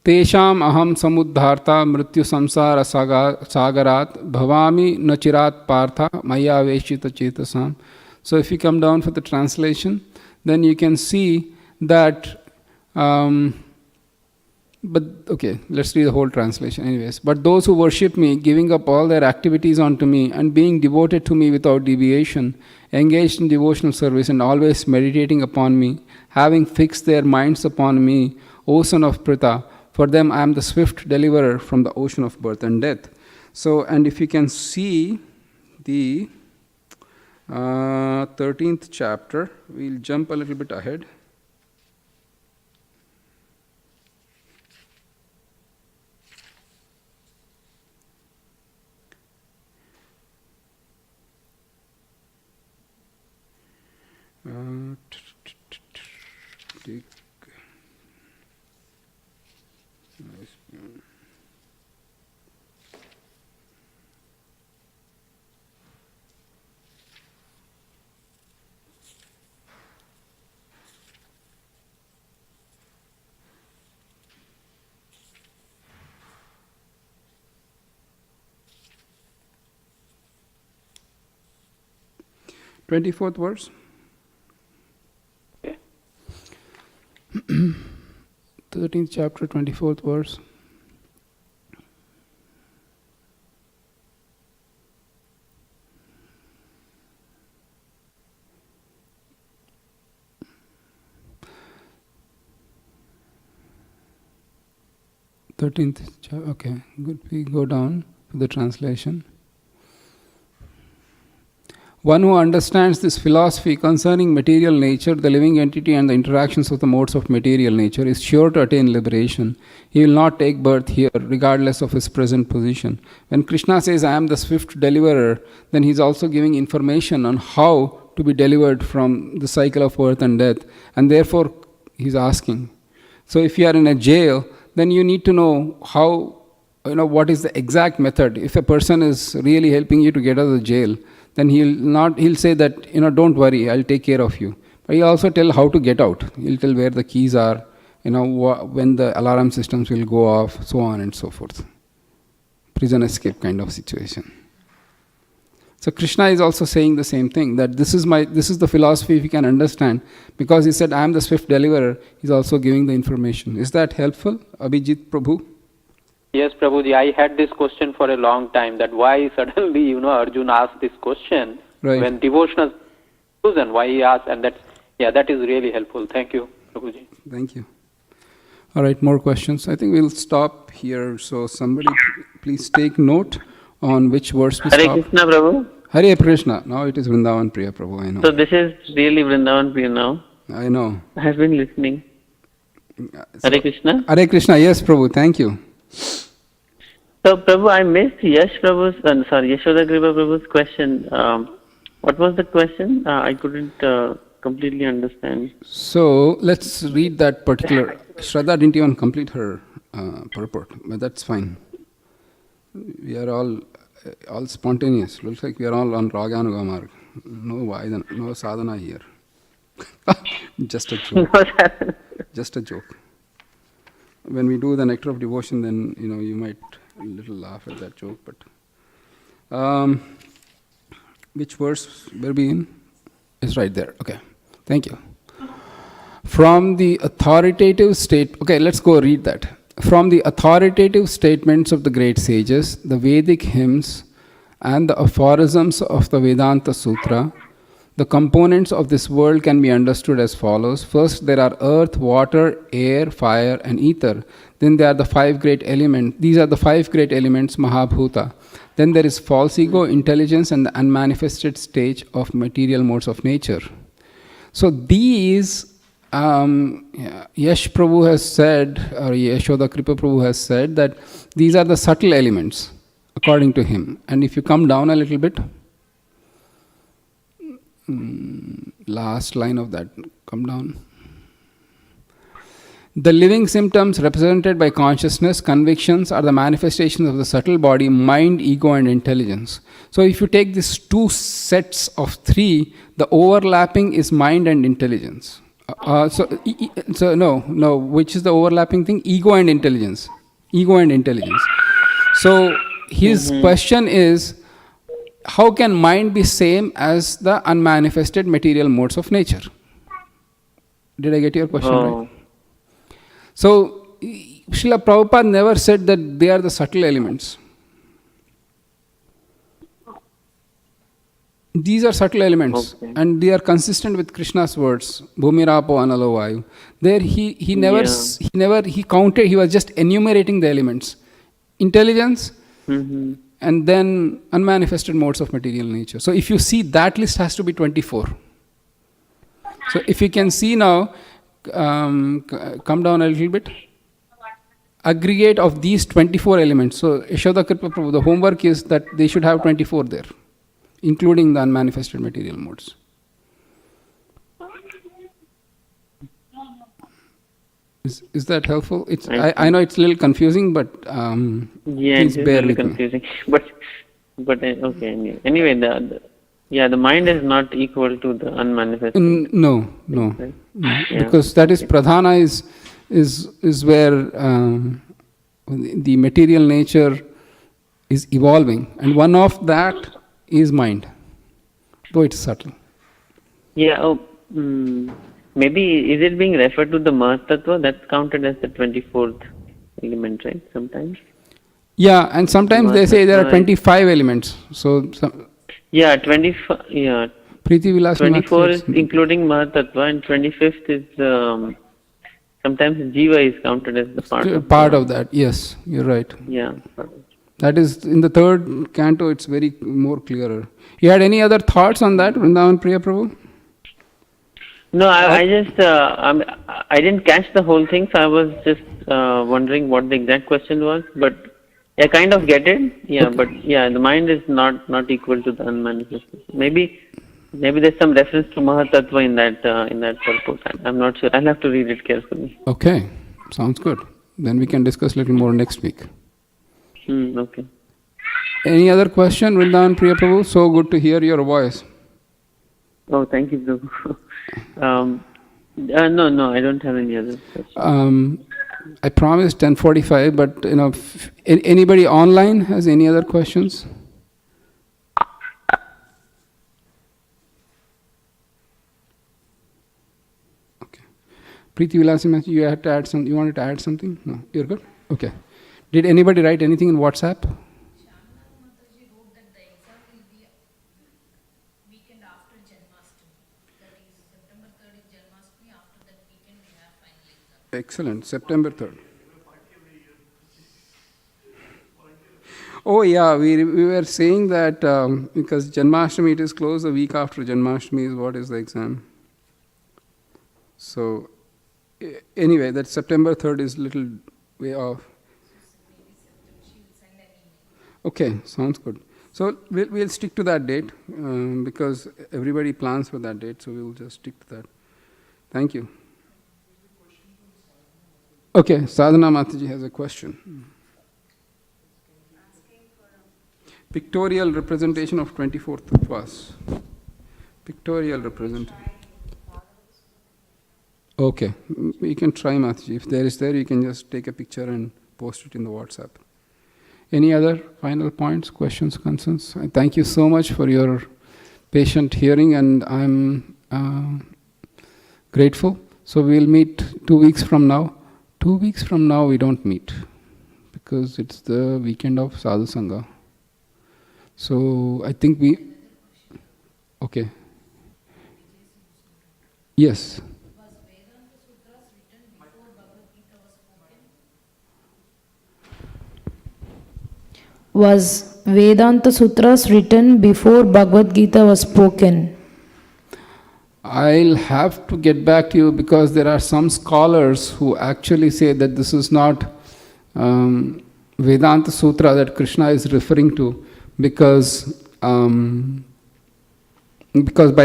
Tesham aham samuddharta mrityu samsara sagarat bhavami nachirat partha maya veshita chetasam. So if you come down for the translation, then you can see that, but okay, let's read the whole translation anyways. But those who worship me, giving up all their activities unto me, and being devoted to me without deviation, engaged in devotional service and always meditating upon me, having fixed their minds upon me, O son of Pritha, for them I am the swift deliverer from the ocean of birth and death. So, and if you can see the 13th chapter, we'll jump a little bit ahead. Okay. 24th verse. 13th chapter, 24th verse. 13th. Okay, good. We go down to the translation. One who understands this philosophy concerning material nature, the living entity, and the interactions of the modes of material nature is sure to attain liberation. He will not take birth here, regardless of his present position. When Krishna says, I am the swift deliverer, then he is also giving information on how to be delivered from the cycle of birth and death. And therefore, he is asking. So if you are in a jail, then you need to know how, what is the exact method. If a person is really helping you to get out of the jail, then he'll say that, don't worry, I'll take care of you. But he'll also tell how to get out. He'll tell where the keys are, when the alarm systems will go off, so on and so forth. Prison escape kind of situation. So Krishna is also saying the same thing, that this is the philosophy if you can understand. Because he said, I am the swift deliverer, he's also giving the information. Is that helpful, Abhijit Prabhu? Yes, Prabhuji, I had this question for a long time, that why suddenly, Arjuna asked this question when devotional chosen, why he asked, and that is really helpful. Thank you, Prabhuji. Thank you. All right, more questions. I think we'll stop here. So somebody please take note on which verse we Hare stop. Krishna, Prabhu. Hare Krishna. Now it is Vrindavan Priya, Prabhu, I know. So this is really Vrindavan Priya now. I know. I have been listening. Hare Krishna. Hare Krishna, yes, Prabhu, thank you. So, Prabhu, I missed Yashoda Kripa Prabhu's question. What was the question? I couldn't completely understand. So, let's read that particular. Shraddha didn't even complete her purport, but that's fine. We are all spontaneous. Looks like we are all on Raganuga marg. No sadhana here. Just a joke. Just a joke. When we do the nectar of devotion, then you might a little laugh at that joke. But which verse were we in? It's right there. Okay, thank you. From the authoritative state. Okay, let's go read that. From the authoritative statements of the great sages, the Vedic hymns, and the aphorisms of the Vedanta Sutra, the components of this world can be understood as follows. First, there are earth, water, air, fire, and ether. Then there are the 5 great elements. These are the 5 great elements, Mahabhuta. Then there is false ego, intelligence, and the unmanifested stage of material modes of nature. So these, Yash Prabhu has said, or Yashoda Kripa Prabhu has said, that these are the subtle elements, according to him. And if you come down a little bit, last line of that, come down. The living symptoms represented by consciousness, convictions, are the manifestations of the subtle body, mind, ego, and intelligence. So if you take these 2 sets of 3, the overlapping is mind and intelligence. No, which is the overlapping thing? Ego and intelligence. Ego and intelligence. So his question is, how can mind be same as the unmanifested material modes of nature? Did I get your question right? So, Srila Prabhupada never said that they are the subtle elements. These are subtle elements, and they are consistent with Krishna's words, Bhumirapo Analo Vayu. There he counted, he was just enumerating the elements. Intelligence, and then unmanifested modes of material nature. So if you see, that list has to be 24. So if you can see now, come down a little bit. Aggregate of these 24 elements. So Yashoda Kripa Prabhu, the homework is that they should have 24 there, including the unmanifested material modes. Is that helpful? I know it's a little confusing, but please bear with confusing. Me. But okay. Anyway, the mind is not equal to the unmanifested. No. Because that is pradhana is where the material nature is evolving, and one of that is mind, though it's subtle. Yeah. Maybe is it being referred to the Mahat Tattva? That's counted as the 24th element, right? Sometimes. Yeah, and sometimes they say there are 25 elements. So. 25. Yeah. Preeti Vilas 24 is including Mahatattva, and 25th is sometimes jiva is counted as the part of that. Yes, you're right. Yeah. That is in the third canto. It's very more clearer. You had any other thoughts on that, Vrindavan Priya Prabhu? No, I just I didn't catch the whole thing, so I was just wondering what the exact question was. But I kind of get it. Yeah, okay. But yeah, the mind is not equal to the unmanifested. Maybe there's some reference to Mahatattva in that purport. I'm not sure. I'll have to read it carefully. Okay, sounds good. Then we can discuss a little more next week. Okay. Any other question, Vrindavan Priya Prabhu? So good to hear your voice. Oh, thank you, Prabhu. No, I don't have any other questions. I promised 10:45, but anybody online has any other questions? Okay. Preeti Vilasi, you had to add something. You wanted to add something? No, you're good. Okay. Did anybody write anything in WhatsApp? Excellent. September 3rd. Oh yeah, we were saying that because Janmashtami, it is closed a week after Janmashtami is what is the exam. So anyway, that September 3rd is little way off. Okay, sounds good. So we'll stick to that date because everybody plans for that date, so we'll just stick to that. Thank you. Okay, Sadhana Mataji has a question. Pictorial representation of 24th Upvas. Pictorial representation. Okay, you can try, Mataji. If there is you can just take a picture and post it in the WhatsApp. Any other final points, questions, concerns? I thank you so much for your patient hearing, and I'm grateful. So we'll meet 2 weeks from now. 2 weeks from now we don't meet because it's the weekend of Sadhu Sangha. So I think okay. Yes. Was Vedanta Sutras written before Bhagavad Gita was spoken? I'll have to get back to you because there are some scholars who actually say that this is not Vedanta Sutra that Krishna is referring to because by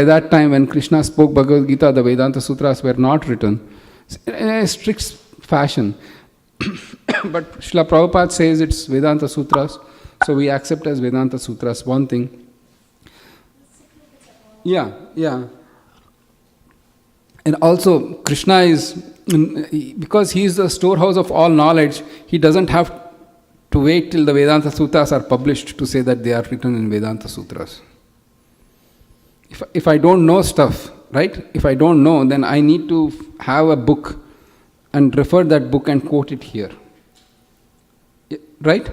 that time when Krishna spoke Bhagavad Gita, the Vedanta Sutras were not written in a strict fashion. But Srila Prabhupada says it's Vedanta Sutras, so we accept as Vedanta Sutras. One thing. Yeah. And also, Krishna is, because he is the storehouse of all knowledge, he doesn't have to wait till the Vedanta Sutras are published to say that they are written in Vedanta Sutras. If I don't know stuff, right? If I don't know, then I need to have a book and refer that book and quote it here. Right?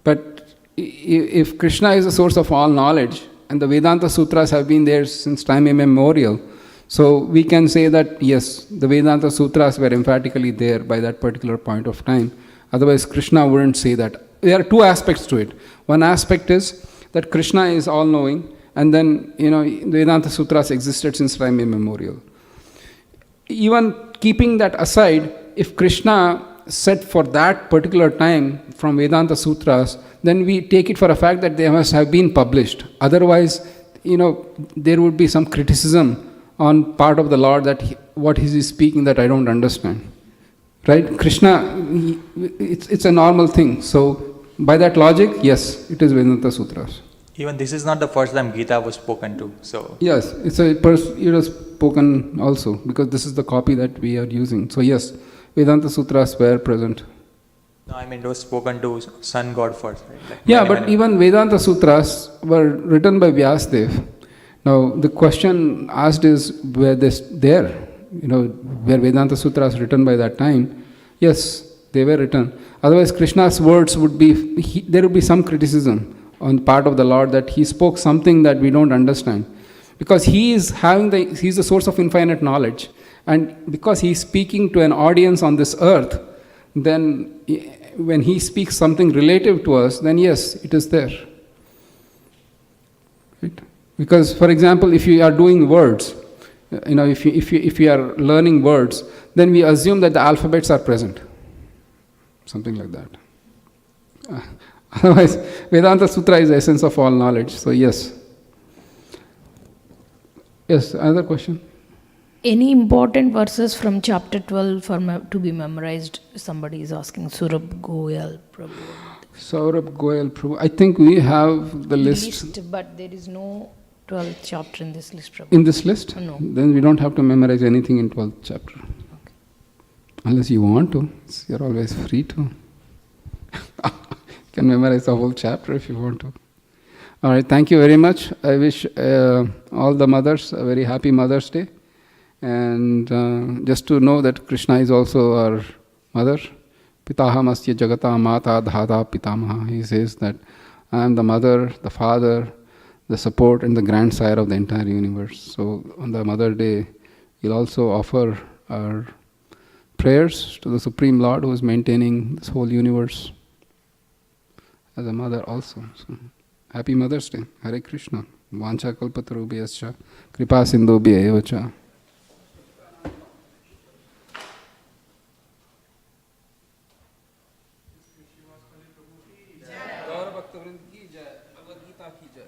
But if Krishna is the source of all knowledge, and the Vedanta Sutras have been there since time immemorial, so we can say that yes, the Vedanta Sutras were emphatically there by that particular point of time. Otherwise, Krishna wouldn't say that. There are two aspects to it. One aspect is that Krishna is all-knowing, and then, the Vedanta Sutras existed since time immemorial. Even keeping that aside, if Krishna said for that particular time from Vedanta Sutras, then we take it for a fact that they must have been published. Otherwise, there would be some criticism on part of the Lord that what he is speaking that I don't understand. Right? Krishna, it's a normal thing. So, by that logic, yes, it is Vedanta Sutras. Even this is not the first time Gita was spoken to. So yes, it was spoken also because this is the copy that we are using. So yes, Vedanta Sutras were present. No, I mean it was spoken to Sun God first. Right? Like but even Vedanta Sutras were written by Vyasadeva. Now the question asked is, were they there? Were Vedanta Sutras written by that time? Yes, they were written. Otherwise, Krishna's words would be, there would be some criticism on the part of the Lord that he spoke something that we don't understand. Because he's the source of infinite knowledge. And because he's speaking to an audience on this earth, then when he speaks something relative to us, then yes, it is there. Right? Because, for example, if you are doing words, if you are learning words, then we assume that the alphabets are present. Something like that. Otherwise, Vedanta Sutra is the essence of all knowledge. So yes. Yes, another question? Any important verses from chapter 12 to be memorized? Somebody is asking. Saurabh Goyal Prabhu. Saurabh Goyal Prabhu. I think we have the list. But there is no 12th chapter in this list, Prabhu. In this list? No. Then we don't have to memorize anything in 12th chapter. Okay. Unless you want to. You're always free to. You can memorize the whole chapter if you want to. All right, thank you very much. I wish all the mothers a very happy Mother's Day. And just to know that Krishna is also our mother. Pitahamasya jagata mata dhata pitamaha. He says that I am the mother, the father, the support and the grandsire of the entire universe. So on the Mother Day, we'll also offer our prayers to the Supreme Lord who is maintaining this whole universe as a mother also. So, happy Mother's Day. Hare Krishna. Vancha kalpatarubhyascha kripa sindhubhya eva cha. Gaura Bhakta Vrind ki jai. Bhagavad Gita ki jai.